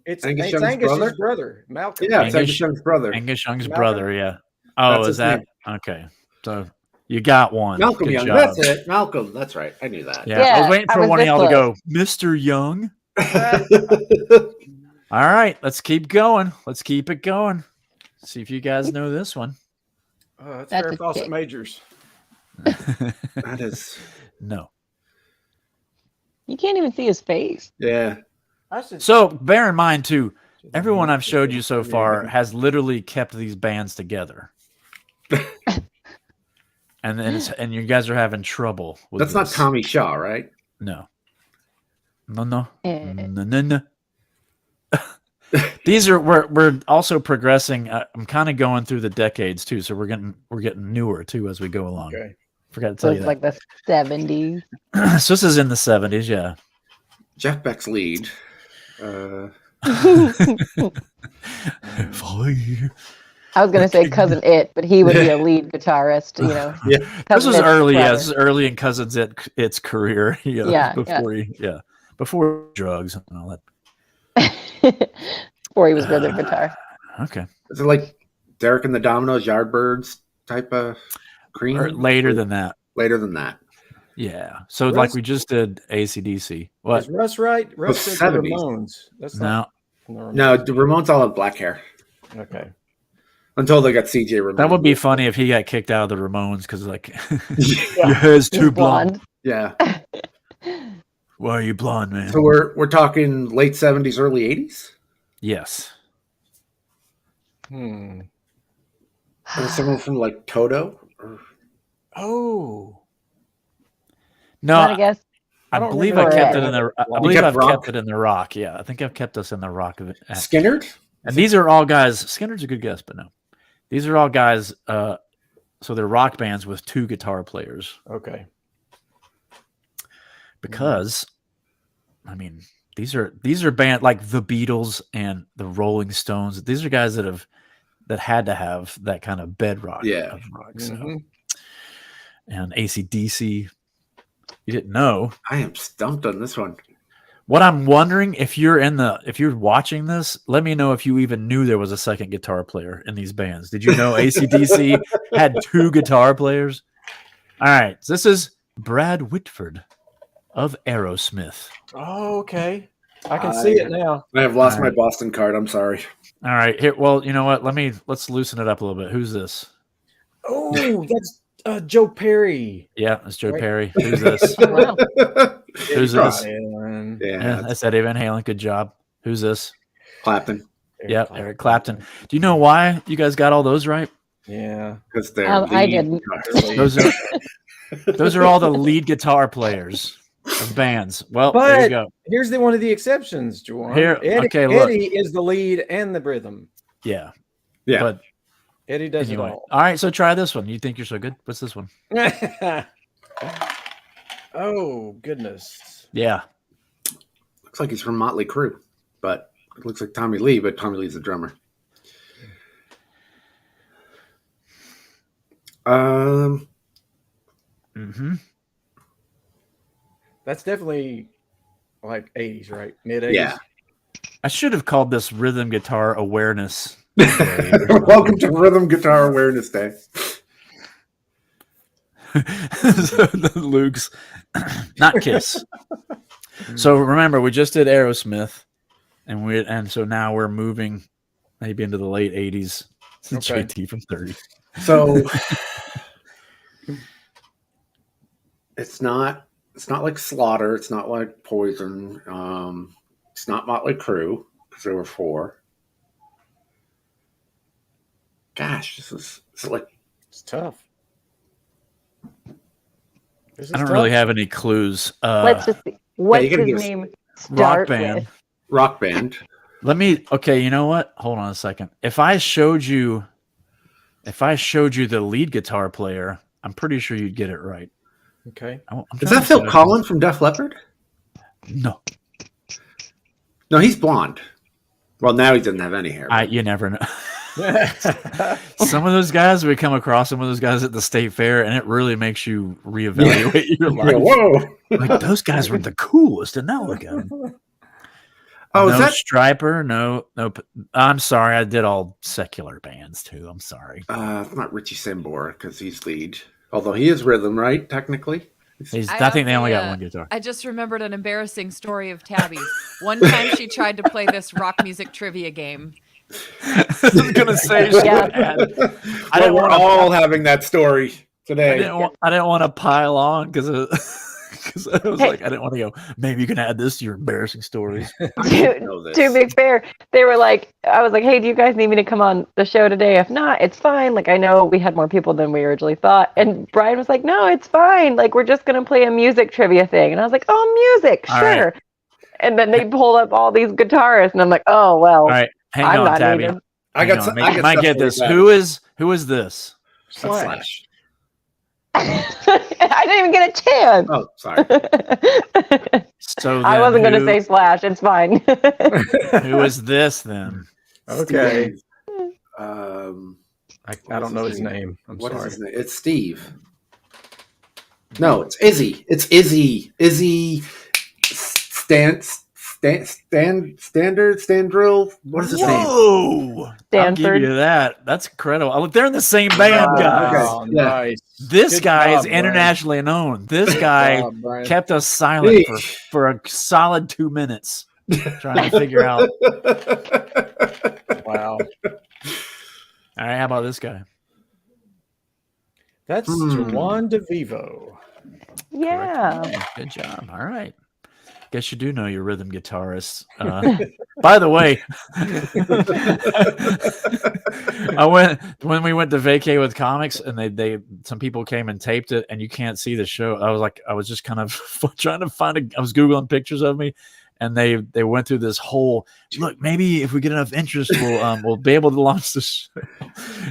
It's Angus Angus Young's brother? brother, Malcolm. Yeah, it's Angus- Angus Young's brother. Angus Young's Malcolm? brother. Yeah. Oh, That's is his that name. okay? So you got one. Malcolm Good Young. job. That's it. Malcolm. That's right. I knew that. Yeah, I was Yeah, waiting I for was one of this y'all to close. go, Mr. Young. All right, let's keep going. Let's keep it going. See if you guys know this one. That's That's Farrah a Fawcett kick. Majors. That is. No. You can't even see his face. Yeah. So bear in mind too, everyone I've showed you so far has literally kept these bands together. And then and you guys are having trouble with That's not this. Tommy Shaw, right? No. Eh. No. These are we're also progressing. I'm kind of going through the decades too, so we're getting newer too as we go along. Okay. Forgot to So tell you it's that. like the 70s. So this is in the 70s, yeah. Jeff Beck's lead. Follow I was going to say Cousin It, but he would be a lead guitarist, you know. Yeah. This Cousin was It's early, yeah. brother. This is early in Cousins It's career, Yeah, before drugs and all that. Before he was good at guitar. Okay, Is it like Derek and the Dominoes, Yardbirds type of cream? or later than that, Later than that. yeah. So Russ- like we just did AC/DC. What? Is Russ right? Russ said the 70s. Ramones. That's No, not the Ramones. No, the Ramones all have black hair Okay. until they got CJ Ramone. that would be funny if he got kicked out of the Ramones because like Yeah. your hair's too He's blonde. Yeah. Why are you blonde, man? So we're talking late 70s, early 80s? Yes. Or someone from like Toto? Or... Oh. No, Want to guess? I don't believe I remember kept that. it in the. I You believe kept I've rock? kept it in the rock. Yeah, I think I've kept us in the rock of it. Skinnerd? And these are all guys. Skinner's a good guess, but no, these are all guys. So they're rock bands with two guitar players. Okay. Because, I mean, these are band like the Beatles and the Rolling Stones. These are guys that had to have that kind of bedrock. Yeah. Of rock. So. Mhm. And AC/DC. You didn't know. I am stumped on this one. What I'm wondering if you're watching this, let me know if you even knew there was a second guitar player in these bands. Did you know AC/DC had two guitar players? All right, so this is Brad Whitford of Aerosmith. Oh, okay. I can see it now. I have lost All my right. Boston card. I'm sorry. All right, here. Well, you know what? Let's loosen it up a little bit. Who's this? Oh, that's Joe Perry. Yeah, it's Joe Right. Perry. Who's this? Wow. Who's this? And Yeah. Yeah, that's Eddie Van Halen. Good job. Who's this? Clapton. Yep, Eric Clapton. Do you know why you guys got all those right? Yeah. Because they're I didn't. Those are all the lead guitar players of bands. Well, there you But go. here's one of the exceptions, Juwan. Here- Eddie, okay, look. Eddie is the lead and the rhythm. Yeah. Yeah. But Eddie does anyway. it all. All right, so try this one. You think you're so good? What's this one? Oh, goodness. Yeah. Looks like he's from Motley Crue, but It looks like Tommy Lee, but Tommy Lee's the drummer. That's definitely like 80s, right? Mid 80s. Yeah. I should have called this Rhythm Guitar Awareness Day. Welcome to Rhythm Guitar Awareness Day. Luke's not Kiss. So remember, we just did Aerosmith, and so now we're moving maybe into the late 80s. Okay. JT from 30. So it's not like Slaughter. It's not like Poison. It's not Motley Crue because there were 4. Gosh, this is like It's tough. I don't really have any clues. Let's just see. What's you gotta his give us name? Rock Start band. with? rock band. Okay, you know what? Hold on a second. If I showed you the lead guitar player, I'm pretty sure you'd get it right. Okay. Is that Phil Collins from Def Leppard? No. No, he's blonde. Well, now he doesn't have any hair. You never know. Some of those guys, we come across some of those guys at the state fair, and it really makes you reevaluate your life. Whoa. Like, those guys were the coolest, and now look at them. Oh, no is that Striper? No. I'm sorry. I did all secular bands too. I'm sorry. it's not Richie Sambora because he's lead. Although he is rhythm, right? Technically. I think they only got one guitar. I just remembered an embarrassing story of Tabby's. One time she tried to play this rock music trivia game. I was gonna say, We're all having that story today. I didn't want to pile on because I was like, I didn't want to go. Maybe you can add this to your embarrassing stories. To be fair, they were like, I was like, hey, do you guys need me to come on the show today? If not, it's fine. Like, I know we had more people than we originally thought. And Brian was like, no, it's fine. Like, we're just going to play a music trivia thing. And I was like, oh, music, All sure. right. And then they pulled up all these guitarists. And I'm like, oh, well. All right. Hang I'm on, not Tabby. needed. I might get this. Who is this? Slash. I didn't even get a chance. Oh, sorry. So I wasn't going to say Slash. It's fine. Who is this then? Okay. I I don't know his name. I'm What is sorry. his name? It's Steve. No, it's Izzy. It's Izzy. Izzy Standrill. What is his name? Whoa! I'll give Stanford. you that. That's incredible. Look, they're in the same band, guys. Oh, Yeah. nice. This Good guy job, is Brian. internationally known. This guy Good job, Brian. kept us silent Yeesh. for a solid 2 minutes trying to figure out. Wow. All right, how about this guy? That's Juan DeVivo. Yeah. Good job. All right. Guess you do know your rhythm guitarist. By the way, when we went to Vacay with Comics, and some people came and taped it, and you can't see the show. I was just kind of trying to I was Googling pictures of me, and they went through this whole look. Maybe if we get enough interest, we'll be able to launch this show.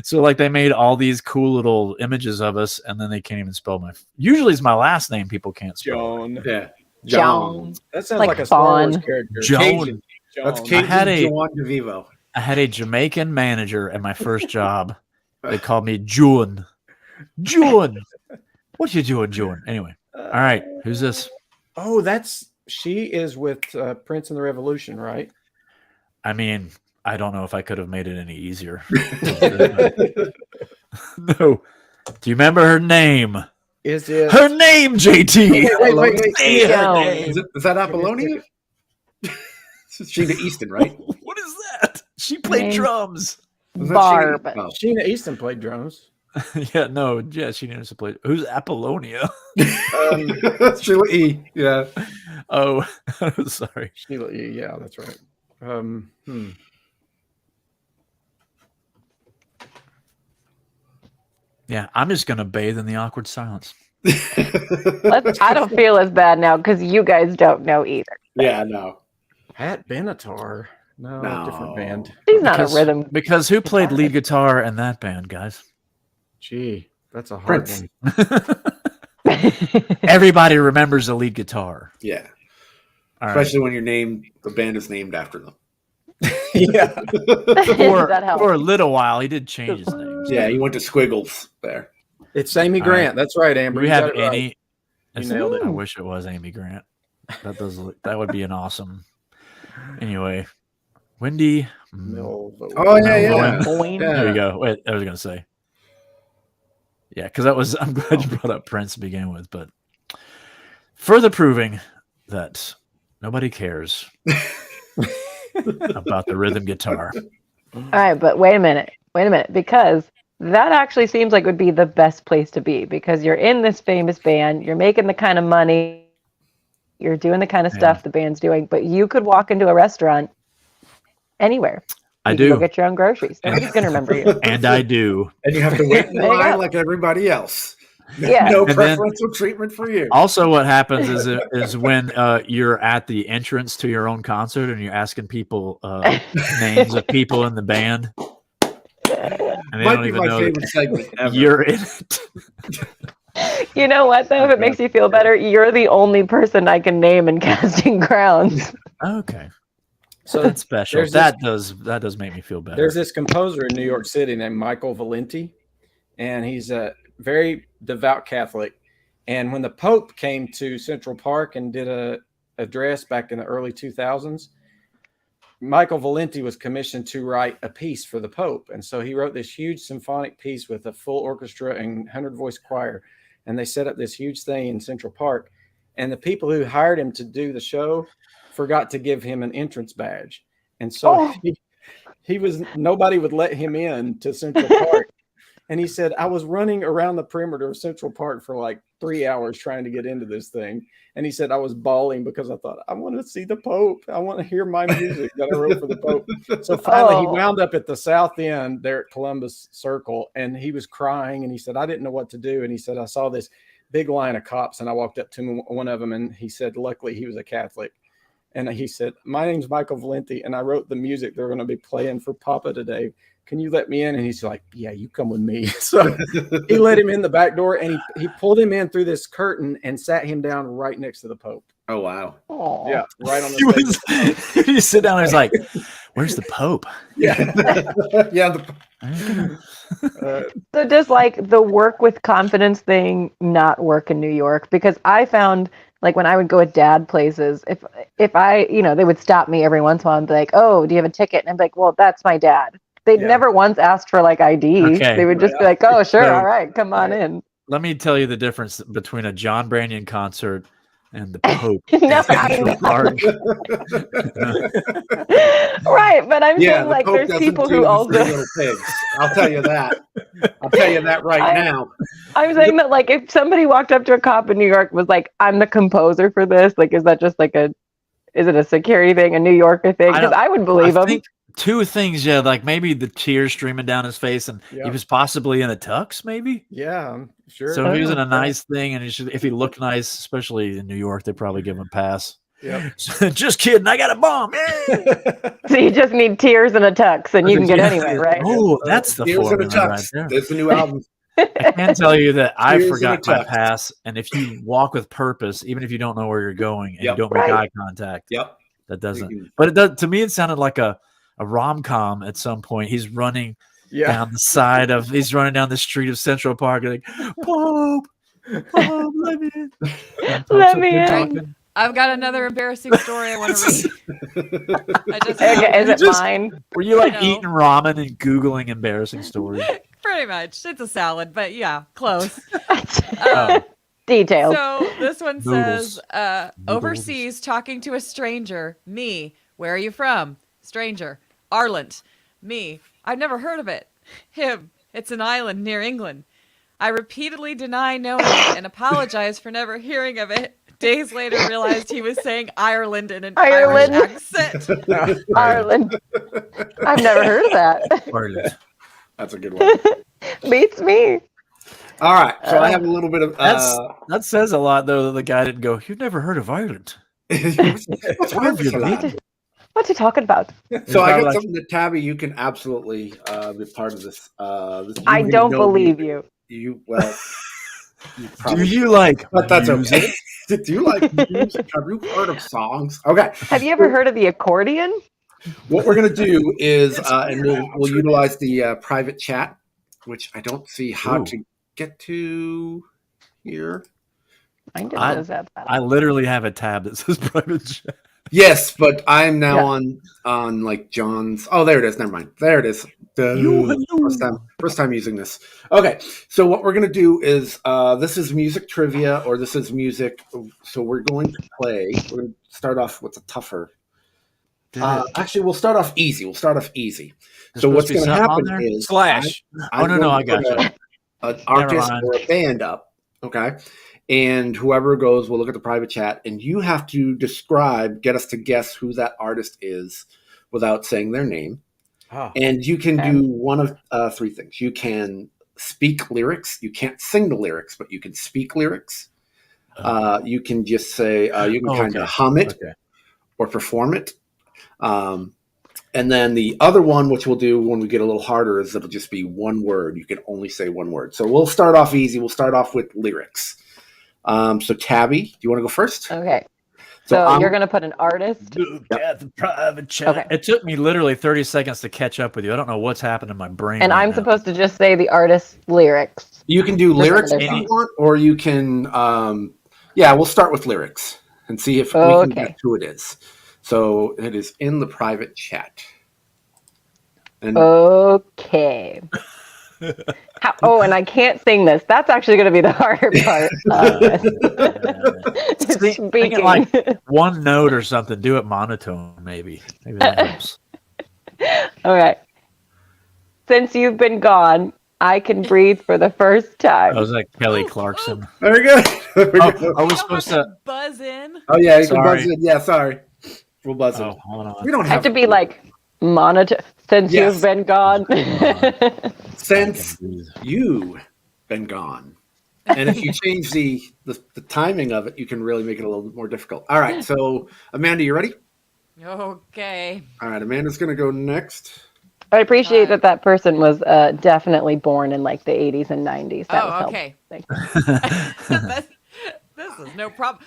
So like they made all these cool little images of us, and then they can't even spell usually it's my last name people can't spell. Joan. Yeah. John. That sounds Like like a Star Wars Fawn. character. Joan. Cajun. That's Joan. Cajun Juan DeVivo. I had a Jamaican manager at my first job. They called me June. June. What you doing, June? Anyway. All right. Who's this? Oh, she is with Prince and the Revolution, right? I mean, I don't know if I could have made it any easier. No. Do you remember her name? Is it? Her name, JT. Wait. Say her Yeah. name. Is that Apollonia? Sheena Easton, right? What is that? She played Name. drums. Was that Barb. Sheena? Oh. Sheena Easton played drums. Yeah, no, yeah, she needs to play. Who's Apollonia? Sheila E. Yeah. Oh, sorry. Sheila E. Yeah, that's right. Yeah, I'm just gonna bathe in the awkward silence. I don't feel as bad now because you guys don't know either. Yeah, no. Pat Benatar. No, No. different band. She's not a rhythm. Because who played lead guitar in that band, guys? Gee, that's a hard Prince. one. Everybody remembers the lead guitar. Yeah. All right. Especially when the band is named after them. Yeah. For a little while, he did change his name. Yeah, he went to Squiggles there. It's Amy Grant. That's right, Amber. Do we You have got it right. any? You nailed it. I wish it was Amy Grant. That would be an awesome. Anyway, Wendy. Oh yeah. There you go. Wait, I was gonna say. Yeah, because I'm glad you brought up Prince to begin with, but further proving that nobody cares about the rhythm guitar. All right, but wait a minute, because that actually seems like would be the best place to be, because you're in this famous band, you're making the kind of money, you're doing the kind of stuff the band's doing, but you could walk into a restaurant anywhere. You can go get your own groceries. Nobody's going to remember you. And I do. And you have to wait in line like everybody else. Yeah. No preferential treatment for you. Also, what happens is when you're at the entrance to your own concert and you're asking people names of people in the band. And they don't even know favorite segment ever. You're in it. You know what, though? If it makes you feel better, you're the only person I can name in Casting Crowns. Okay. So that's special. That does make me feel better. There's this composer in New York City named Michael Valenti, and he's a very devout Catholic. And when the Pope came to Central Park and did a address back in the early 2000s, Michael Valenti was commissioned to write a piece for the Pope. And so he wrote this huge symphonic piece with a full orchestra and 100-voice choir. And they set up this huge thing in Central Park. And the people who hired him to do the show forgot to give him an entrance badge. And so nobody would let him in to Central Park. And he said, I was running around the perimeter of Central Park for like 3 hours trying to get into this thing. And he said, I was bawling because I thought, I want to see the Pope. I want to hear my music that I wrote for the Pope. So finally he wound up at the south end there at Columbus Circle, and he was crying. And he said, I didn't know what to do. And he said, I saw this big line of cops, and I walked up to one of them, and he said, luckily he was a Catholic. And he said, my name's Michael Valenti, and I wrote the music they're going to be playing for Papa today. Can you let me in? And he's like, yeah, you come with me. So he let him in the back door, and he pulled him in through this curtain and sat him down right next to the Pope. Oh, wow. Aww. Yeah, right on the stage. You sit down and he's like, where's the Pope? Yeah. Yeah. So does like the work with confidence thing not work in New York? Because I found like when I would go with dad places, if I, they would stop me every once in a while and be like, oh, do you have a ticket? And I'm like, well, that's my dad. They'd never once asked for like ID. Okay. They would just be like, oh, sure. All right. Come on in. Let me tell you the difference between a John Branyan concert and the Pope. Right, but I'm saying like there's people who also I'll tell you that. I'll tell you that now. I'm saying that like if somebody walked up to a cop in New York and was like, I'm the composer for this, like is that just like is it a security thing, a New Yorker thing? Because I would believe him. Two things, like maybe the tears streaming down his face, and he was possibly in a tux, maybe. Yeah, I'm sure. So he was in a nice thing, and if he looked nice, especially in New York, they'd probably give him a pass. Yep. Just kidding, I got a bomb. So you just need tears and a tux, and you can get anywhere, right? Oh, that's the tears and a tux. Right there. There's the new album. I can tell you that I forgot my pass, and if you walk with purpose, even if you don't know where you're going and you don't make eye contact, that doesn't. But it does. To me, it sounded like a rom-com at some point. He's running down the street of Central Park, like, Pope, let me in. Let me in. I've got another embarrassing story I want to read. Is it mine? Were you like eating ramen and Googling embarrassing stories? Pretty much. It's a salad, but yeah, close. Details. So this one says, overseas talking to a stranger. Me, where are you from? Stranger, Ireland. Me, I've never heard of it. Him, it's an island near England. I repeatedly deny knowing it and apologize for never hearing of it. Days later, realized he was saying Ireland in an Irish accent. Ireland. I've never heard of that. Ireland. That's a good one. Beats me. All right, so I have a little bit of that says a lot, though. That the guy didn't go, "You've never heard of Ireland." What's he talking about? So I got something that Tabby, you can absolutely be part of this. I don't believe you. Do you like? But that's okay. Do you like music? Have you heard of songs? Okay. Have you ever heard of the accordion? what we're going to do is, and we'll utilize the private chat, which I don't see how to get to here. I literally have a tab that says private chat. Yes, but I'm now on like John's. Oh, there it is. Never mind. There it is. First time using this. Okay, so what we're gonna do is this is music trivia, or this is music. So we're going to play. We're gonna start off with a tougher. Actually, we'll start off easy. So what's going to happen is Slash. I got you. An artist or a band up, okay? And whoever goes will look at the private chat, and you have to get us to guess who that artist is without saying their name. And you can do one of three things. You can speak lyrics. You can't sing the lyrics, but you can speak lyrics. You can just say, you can kind of hum it or perform it. And then the other one, which we'll do when we get a little harder, is it'll just be one word. You can only say one word. So we'll start off easy. We'll start off with lyrics. So Tabby, do you want to go first? Okay. So you're going to put an artist? At the private chat. Okay. It took me literally 30 seconds to catch up with you. I don't know what's happened in my brain. And I'm supposed to just say the artist's lyrics. You can do lyrics if you want, or you can, we'll start with lyrics and see if we can guess who it is. So it is in the private chat. Okay. And I can't sing this. That's actually going to be the harder part. Speaking like one note or something. Do it monotone, maybe. Maybe that helps. All right. Since you've been gone, I can breathe for the first time. I was like Kelly Clarkson. Very good. Are we supposed to buzz in? Oh yeah, you can buzz in. Yeah, sorry. We'll buzz in. Hold on. We don't have to be like monotone. Since you've been gone. Since you've been gone. And if you change the timing of it, you can really make it a little more difficult. All right. So Amanda, you ready? Okay. All right. Amanda's going to go next. I appreciate that person was definitely born in like the 80s and 90s. That was okay. This is no problem.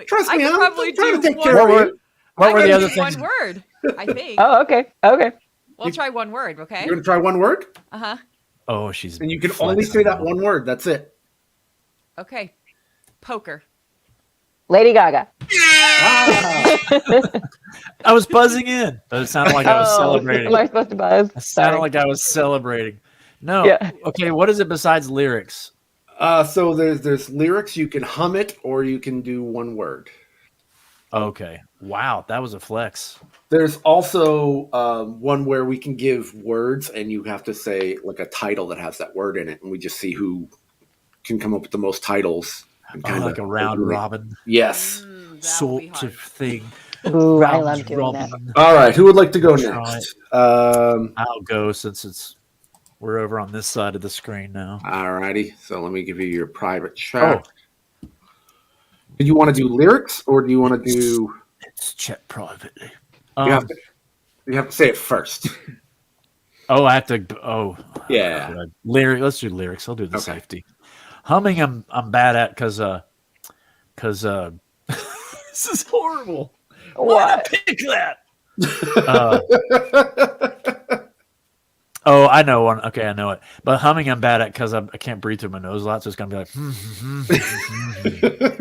Trust me, I'm probably trying to take do care of you. What were the other things? One word, I think. Okay. We'll try one word, okay? You're going to try one word? Uh-huh. Oh, she's... And you can only say that one word. That's it. Okay. Poker. Lady Gaga. I was buzzing in, but it sounded like I was celebrating. Am I supposed to buzz? It sounded like I was celebrating. No. Yeah. Okay, what is it besides lyrics? So there's lyrics. You can hum it, or you can do one word. Okay. Wow, that was a flex. There's also one where we can give words, and you have to say like a title that has that word in it, and we just see who can come up with the most titles. Like a round robin. Yes. Sort of thing. Ooh, I love doing that. All right, who would like to go next? I'll go since we're over on this side of the screen now. All righty. So let me give you your private chat. Do you want to do lyrics, or do you want to do... Let's chat privately. You have to say it first. Oh, I have to... Oh. Yeah. Let's do lyrics. I'll do the safety. Humming, I'm bad at because this is horrible. What? Pick that. I know one. Okay, I know it. But humming, I'm bad at because I can't breathe through my nose a lot, so it's gonna be like.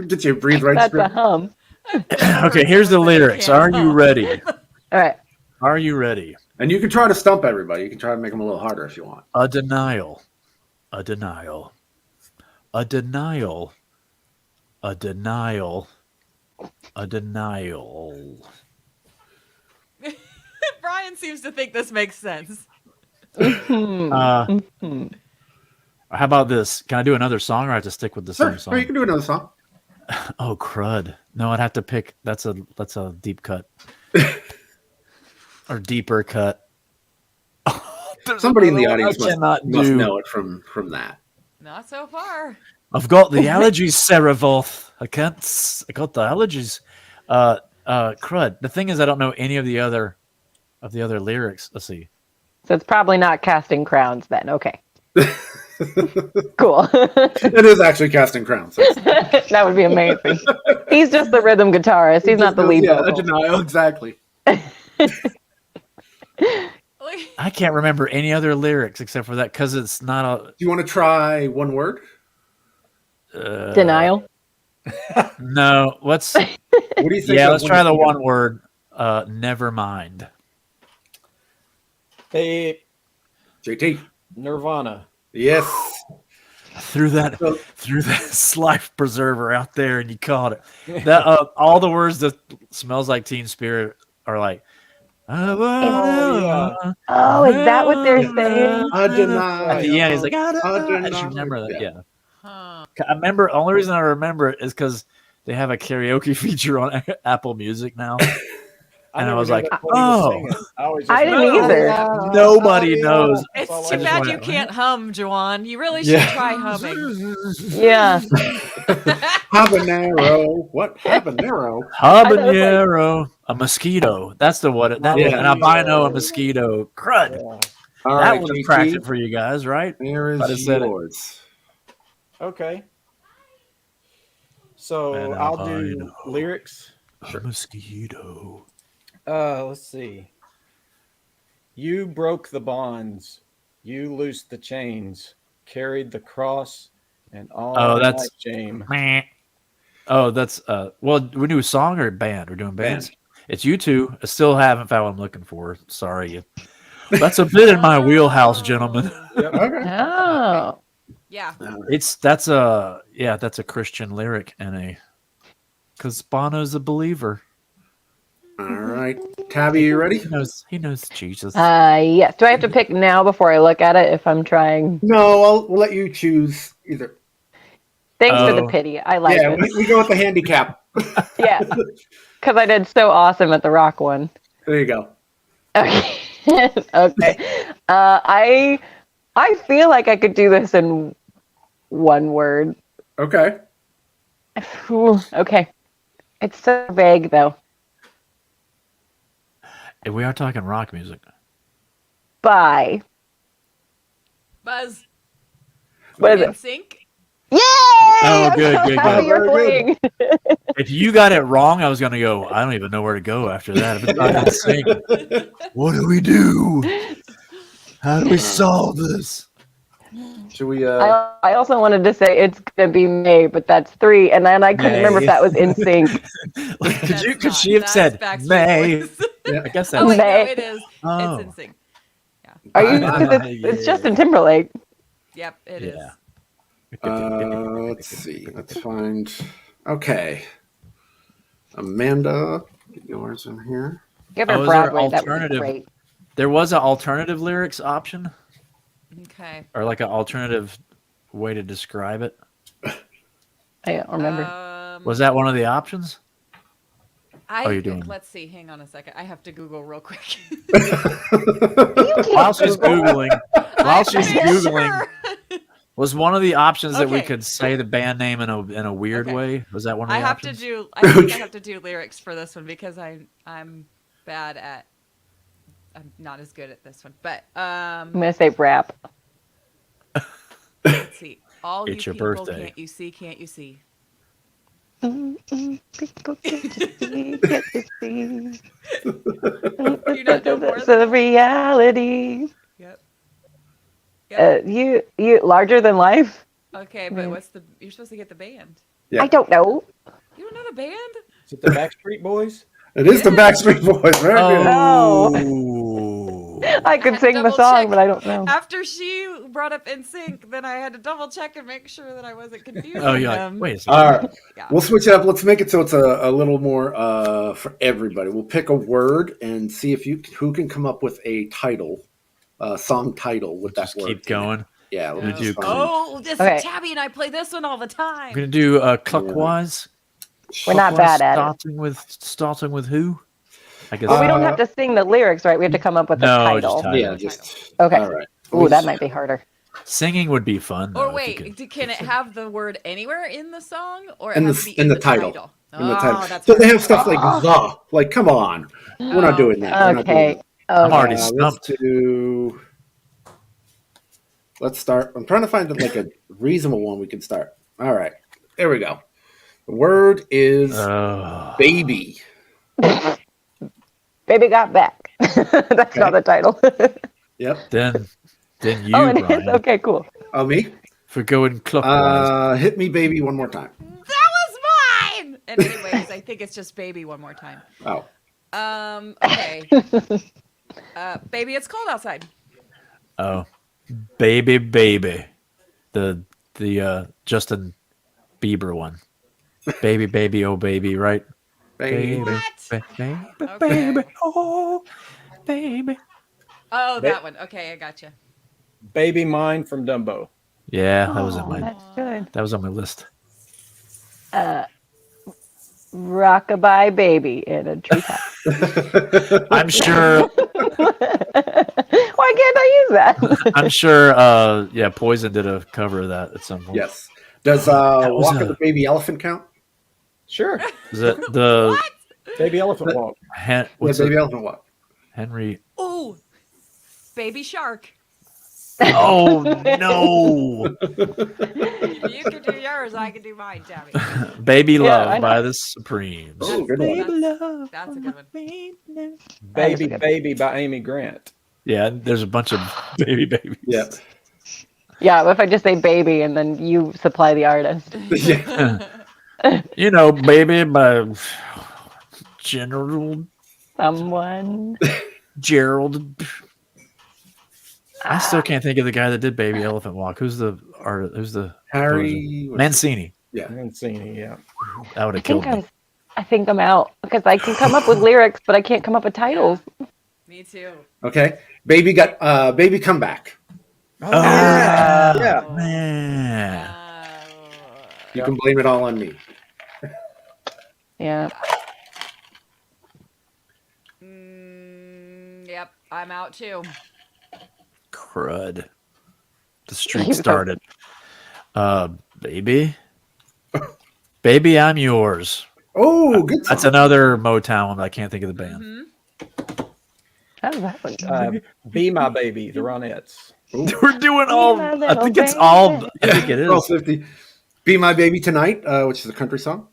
Get you breathe right. That's a hum. Okay, here's the lyrics. Are you ready? All right. Are you ready? And you can try to stump everybody. You can try to make them a little harder if you want. A denial. A denial. A denial. A denial. A denial. Brian seems to think this makes sense. How about this? Can I do another song, or I have to stick with the same song? Or you can do another song. Oh crud! No, I'd have to pick. That's a deep cut, or deeper cut. Somebody in the audience must know it from that. Not so far. I've got the allergies, Sarah Voth. I got the allergies. Crud. The thing is, I don't know any of the other lyrics. Let's see. So it's probably not Casting Crowns then. Okay. Cool. It is actually Casting Crowns. That would be amazing. He's just the rhythm guitarist. He's not the lead vocal. Denial, exactly. I can't remember any other lyrics except for that because it's not a. Do you want to try one word? Denial. No. Let's. What do you think? Yeah, of let's when try you the think of- one word. Never mind. Hey, JT. Nirvana. Yes. Threw that life preserver out there, and you caught it. That all the words that smells like Teen Spirit are like. yeah. Oh, is that what they're saying? I deny. At the end, he's like, I deny. just remember that. Yeah. Yeah. Huh. I remember. Only reason I remember it is because they have a karaoke feature on Apple Music now. And I never was knew like, that's what he was oh. singing. I didn't either. Nobody knows. It's I too just bad went, you can't hum, Juan. You really should Yeah. try humming. Yeah. Habanero. What? Habanero? Habanero, a mosquito. That's the what. That Yeah. an albino, a mosquito. Crud. Yeah. All That right, would have JT. cracked it for you guys, right? There I'd have is said it. yours. Okay. So An I'll do albino. lyrics. A mosquito. Let's see. You broke the bonds. You loosed the chains. Carried the cross and all that's- my shame. Meh. Oh, that's well, we do a song or a band? We're doing bands. It's you two. I still haven't found what I'm looking for. Sorry. That's a bit in my wheelhouse, gentlemen. Yep. Okay. Oh. Yeah. That's a Christian lyric and because Bono's a believer. All right. Tabby, you ready? He knows Jesus. Yes. Do I have to pick now before I look at it if I'm trying? No, we'll let you choose either. Thanks for Oh. the pity. I like Yeah, it. we go with the handicap. Yeah. Because I did so awesome at the rock one. There you go. Okay. Okay. I feel like I could do this in one word. Okay. Ooh, okay. It's so vague though. If we are talking rock music. Bye. Buzz. What is In it? sync. Yay! Oh, good, I'm so good, happy good. you're Very playing. If you got it wrong, I was gonna go. I don't even know where to go after that. If it's not gonna sing, what do we do? How do we solve this? Should we? I also wanted to say it's gonna be May, but that's 3, and then I couldn't remember if that was in sync. Could she have said May? I guess that. Oh, wait, no, May. it is. Oh. It's in sync. Are you? 'Cause it's Justin Timberlake. Yep, it is. Let's see. Let's find. Okay. Amanda, get yours in here. Give her Oh, is there Broadway. That would be alternative? great. There was an alternative lyrics option, Okay. or like an alternative way to describe it. I don't remember. Was that one of the options? I you're doing- Let's see. Hang on a second. I have to Google real quick. While she's googling, I'm she's pretty googling, sure. was one of the options that we Okay. could say the band name in a weird Okay. way? Was that one of the I have options? to do. I think I have to do lyrics for this one because I'm bad at. I'm not as good at this one, but I'm gonna say rap. let's see. All It's you your people, birthday. can't you see? Can't you see? People get to see, get to see. You don't know more It's than a reality. Yep. Yep. You larger than life? Okay, but what's the? You're supposed to get the band. Yeah. I don't know. You don't know the band? Is it the Backstreet Boys? It is the Backstreet Boys. Very good. Oh. I could had to sing the double song, check. but I don't know. After she brought up NSYNC, then I had to double check and make sure that I wasn't confusing Oh, you're like, them. wait a second. All right. Yeah. We'll switch it up. Let's make it so it's a little more for everybody. We'll pick a word and see if who can come up with a title, song title with Just that word. keep going. Yeah. We're gonna let's do find- Oh, this Okay. Tabby and I play this one all the time. We're gonna do clockwise. We're not bad at it. Starting with who? I guess. But we don't have to sing the lyrics, right? We have to come up with a No, title. just title. Yeah. Just Okay. All right. Ooh, that might be harder. Singing would be fun. though, Or if you wait, could- can it have the word anywhere in the song, or it In has the- to be in in the title. Oh, In the title. that's So hard. they have stuff like the. Like, come on. We're not doing that. We're not doing Okay. that. I'm already Let's stumped. do. Let's start. I'm trying to find like a reasonable one we can start. All right, there we go. The word is baby. Baby got back. That's not the title. Yep. Then you, Oh, it Brian, is? Okay, cool. Oh, me? for going clockwise. Hit me, baby, one more time. That was mine. And anyways, I think it's just baby one more time. Oh. Okay. Baby, it's cold outside. Oh, baby, baby, the Justin Bieber one. Baby, baby, oh baby, right? Baby. What? Baby, Okay. baby, oh baby. Oh, that one. Okay, I gotcha. Baby Mine from Dumbo. Yeah, that was on Oh, my that's good. that was on my list. Rockabye baby in a treetop. I'm sure. Why can't I use that? I'm sure. Yeah, Poison did a cover of that at some point. Yes. Does was Walk a- of the Baby Elephant count? Sure. Is it the Baby Elephant Walk. what's Baby it? Elephant Walk? Henry? Ooh, baby shark. Oh no! You can do yours. I can do mine, Tabby. Baby Yeah, Love I know. by the Supremes. Oh, good Baby one. Love. That's a good one. Baby good. Baby by Amy Grant. Yeah, there's a bunch of baby babies. Yeah. Yeah, what if I just say baby and then you supply the artist? Yeah. You know, baby by Someone. Gerald. I still can't think of the guy that did Baby Elephant Walk. Who's the artist? Who's the Harry. Mancini? Mancini, yeah. That would I have killed think me. I think I'm out because I can come up with lyrics, but I can't come up with titles. Me too. Okay. Baby got Baby Come Back. Oh, yeah. man. You can blame it all on me. Yeah. Yep, I'm out too. Crud. The streak started. Baby. Baby, I'm yours. Oh, good song. That's another Motown one. I can't think of the band. How does that one? Be My Baby, the Ronettes. We're doing all. my I little think it's baby. all. I think it is. Well, 50. Be My Baby Tonight, which is a country song.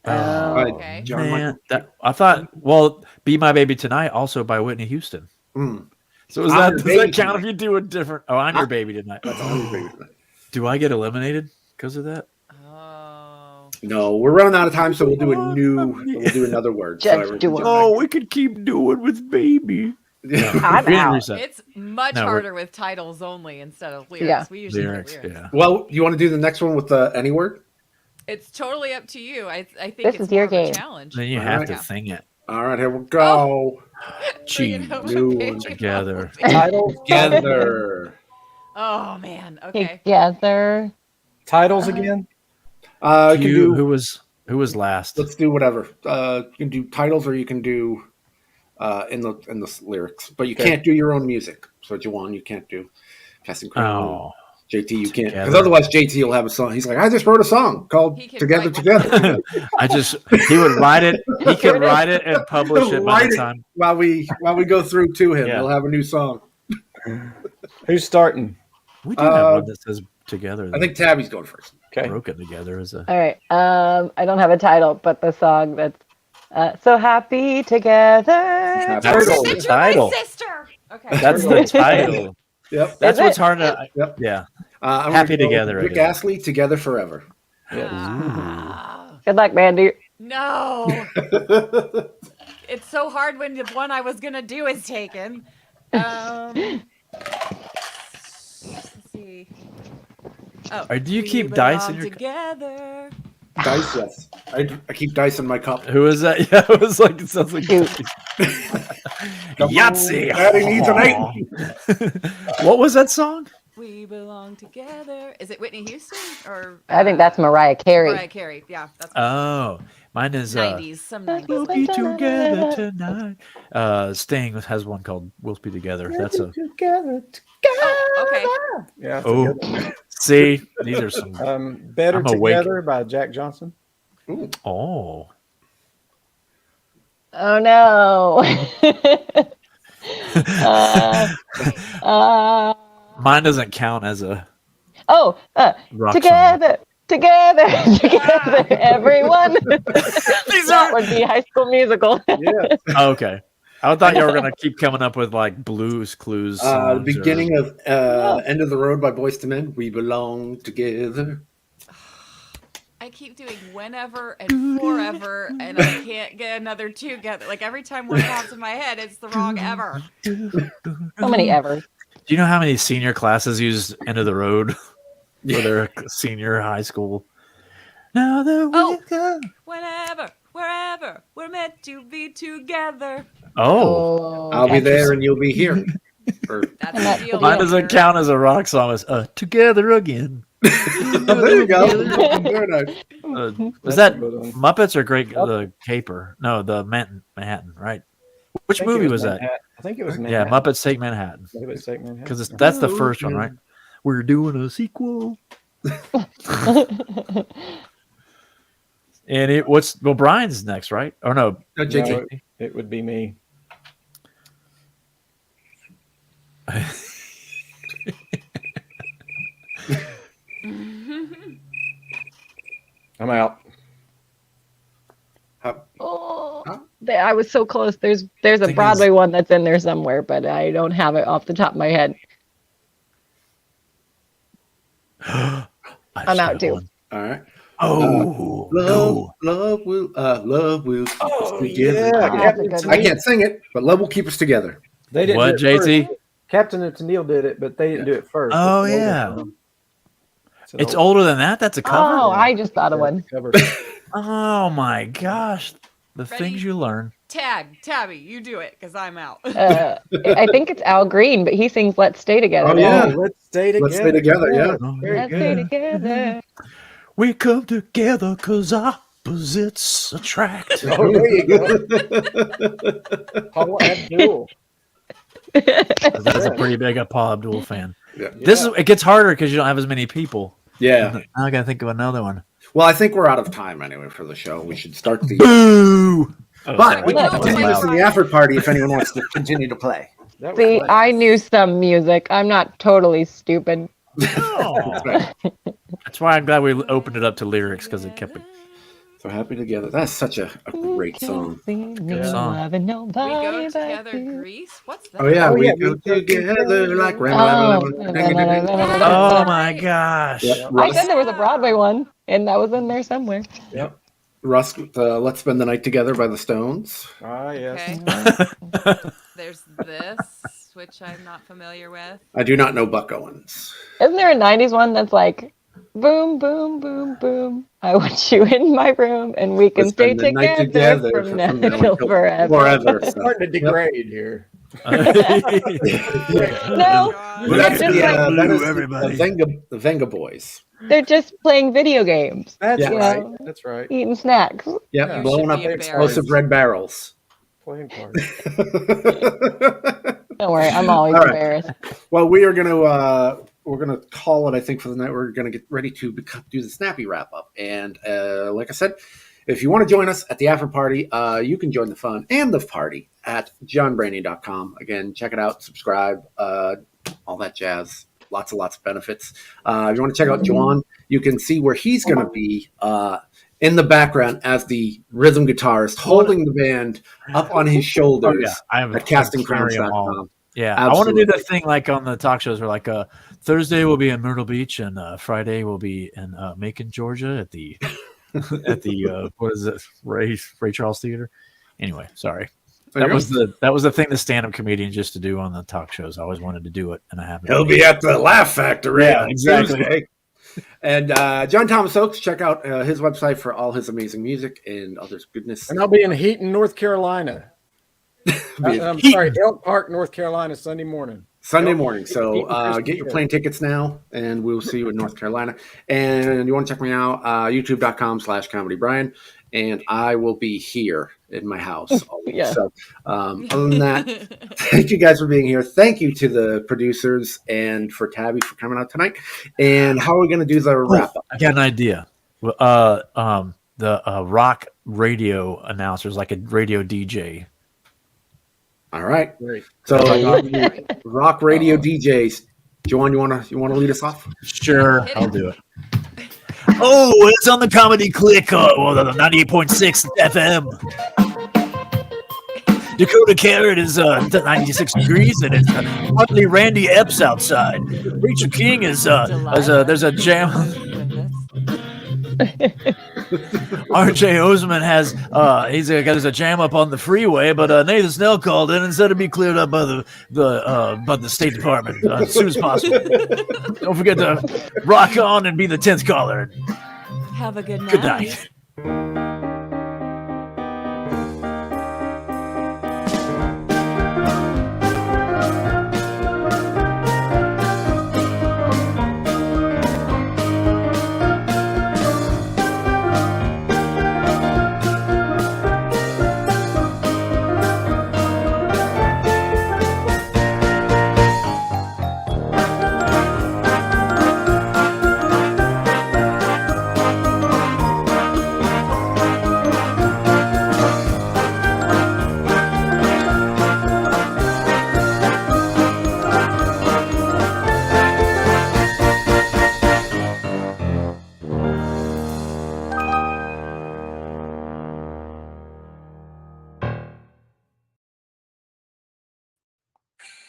Oh, Okay. John Man, I thought. Well, "Be My Baby Tonight" also by Whitney Houston. Mm. So is I'm that Your does Baby that count Tonight. if you do a different? Oh, I'm your baby tonight. That's Be My Baby Tonight. Do I get eliminated because of that? Oh. No, we're running out of time, so we'll do another word. Just everyone do can it. jump Oh, we could keep doing with baby. back. I'm We didn't out. reset. It's much No, we're- harder with titles only instead of lyrics. Yeah. We usually Lyrics, do lyrics. yeah. Well, you want to do the next one with any word? It's totally up to you. I think This it's is your more of a game. challenge. Then you All have right. to sing it. All right, here we go. Cheese new one together. Titles, Together. Oh man. Okay. Together. titles again. You can do. Who was last? Let's do whatever. You can do titles, or you can do in the lyrics, but you can't do your own music. So Juan, you can't do Casting Crown. Oh, JT, you can't, because Together. otherwise JT will have a song. He's like, I just wrote a song called He can "Together write Together." he would write it. He could write it and publish it by Write the it time. while we go through to him. Yeah. He'll have a new song. Who's starting? We do have one that says "Together." I think Tabby's going first. Okay. broken together is a. All right. I don't have a title, but the song that's so happy together. That's Turtle. the You're title. my sister. Okay. That's the title. Yep. That's Is what's it? hard to. Yep. Yeah. I'm Happy gonna go Together, I Rick guess. Astley, "Together Forever." Good luck, Mandy. No. It's so hard when the one I was gonna do is taken. Let's see. Oh, Or do you we keep dice in belong your? together? Dice, yes. I keep dice in my cup. Who is that? Yeah, it was like it sounds like Shoot. Yahtzee. Daddy needs an 8. What was that song? We belong together. Is it Whitney Houston or? I think that's Mariah Carey. Mariah Carey. Yeah, that's Oh, mine is 90s. Some 90s. We'll be together tonight. Sting has one called "We'll Be Together." That's a. Oh, okay. Yeah. that's a Oh, good one. see, these are some. Better I'm awake. Together by Jack Johnson. Oh, Oh no. mine doesn't count as a Oh, rock together, together, everyone. These That would be High School Musical. Yeah. song. Okay, I thought you were gonna keep coming up with like Blues Clues. The beginning of "End of the Road" by Boyz II Men. We belong together. I keep doing whenever and forever, and I can't get another together. Like every time one pops in my head, it's the wrong ever. So many ever. Do you know how many senior classes use "End of the Road" for their senior high school? Now that we go. Whenever, wherever, we're meant to be together. Oh, I'll be there and you'll be here. That's the deal. Mine doesn't count as a rock song. It's "Together Again." There you go. Very nice. Was that Muppets or the Caper? No, the Manhattan, right? Which movie was that? I think it was Manhattan. Yeah, Muppets Take Manhattan. Because that's the first one, right? We're doing a sequel. And Brian's next, right? Or no, JT. No, it would be me. I'm out. I was so close. There's a Broadway one that's in there somewhere, but I don't have it off the top of my head. I'm out too. All right. Oh, love will keep us together. Yeah, I can't sing it, but love will keep us together. They didn't. What, do it JT? first. Captain and Tennille did it, but they didn't do it first. Oh yeah, it's older than that. That's a cover. Oh, I just thought of one. Cover. Oh my gosh, the Ready? things you learn. Tabby, you do it because I'm out. I think it's Al Green, but he sings "Let's Stay Together." Oh yeah, Let's stay together. Let's stay together. Yeah. Very Let's good. stay together. We come together because opposites attract. Oh, there you go. Paul Abdul. That's a pretty big Paul Abdul fan. Yeah. It gets harder because you don't have as many people. Yeah. Now I gotta think of another one. Well, I think we're out of time anyway for the show. We should start the. Boo! But we can No, continue this in the after party if anyone wants to continue to play. That was See, nice. I knew some music. I'm not totally stupid. That's why I'm glad we opened it up to lyrics because it kept it. So happy together. That's such a great song. Good song. We go together, Grease. What's that? Oh yeah, we yeah, go together like Oh my gosh! Yep. I said there was a Broadway one, and that was in there somewhere. Yep. Russ, Let's Spend the Night Together by the Stones. Ah, yes. Okay. There's this, which I'm not familiar with. I do not know Buck Owens. Isn't there a 90s one that's like, boom, boom, boom, boom, I want you in my room, and we can Let's stay spend the night together from now till forever. Forever. It's starting to degrade here. No, Well, they're that's just, that is everybody. the Venga Boys. they're just playing video games, That's Yeah. right. You know? That's right. eating snacks. Yep, Yeah. blowing You up should be explosive embarrassed. red barrels. Playing cards. Don't worry, I'm always All right. embarrassed. Well, we're gonna call it. I think for the night, we're gonna get ready to do the Snappy Wrap Up. And like I said, if you want to join us at the after party, you can join the fun and the party at johnbrandy.com. Again, check it out, subscribe, all that jazz. Lots of benefits. If you want to check out Juan, you can see where he's going to be in the background as the rhythm guitarist, holding the band up on his shoulders at castingcrowns.com. Yeah, Absolutely. I want to do the thing like on the talk shows where like Thursday we'll be in Myrtle Beach and Friday we'll be in Macon, Georgia at the what is it, Ray Charles Theater. Anyway, sorry. That was the thing the stand-up comedians used to do on the talk shows. I always wanted to do it, and I haven't. He'll be at the Laugh Factory. Yeah, on exactly. Tuesday. And John Thomas Oakes, check out his website for all his amazing music and other goodness. And I'll be in Heaton, North Carolina. I'm sorry, Elk Park, North Carolina, Sunday morning. Sunday morning. So Heaton, get your plane tickets now, and we'll see you in North Carolina. And you want to check me out, youtube.com/comedybrian. And I will be here in my house. Yeah. So other than that, thank you guys for being here. Thank you to the producers and for Tabby for coming out tonight. And how are we going to do the wrap up? I got an idea. The rock radio announcers, like a radio DJ. All right. Great. So rock radio DJs. Juan, you wanna lead us off? Sure, I'll do it. Oh, it's on the Comedy Click, the 98.6 FM. Dakota Carrot is 96 degrees, and it's partly Randy Epps outside. Rachel King is there's a jam. RJ Oseman has there's a jam up on the freeway, but Nathan Snell called in and said it'd be cleared up by the State Department as soon as possible. Don't forget to rock on and be the 10th caller. Have a good night. Good night.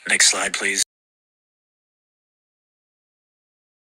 Next slide, please.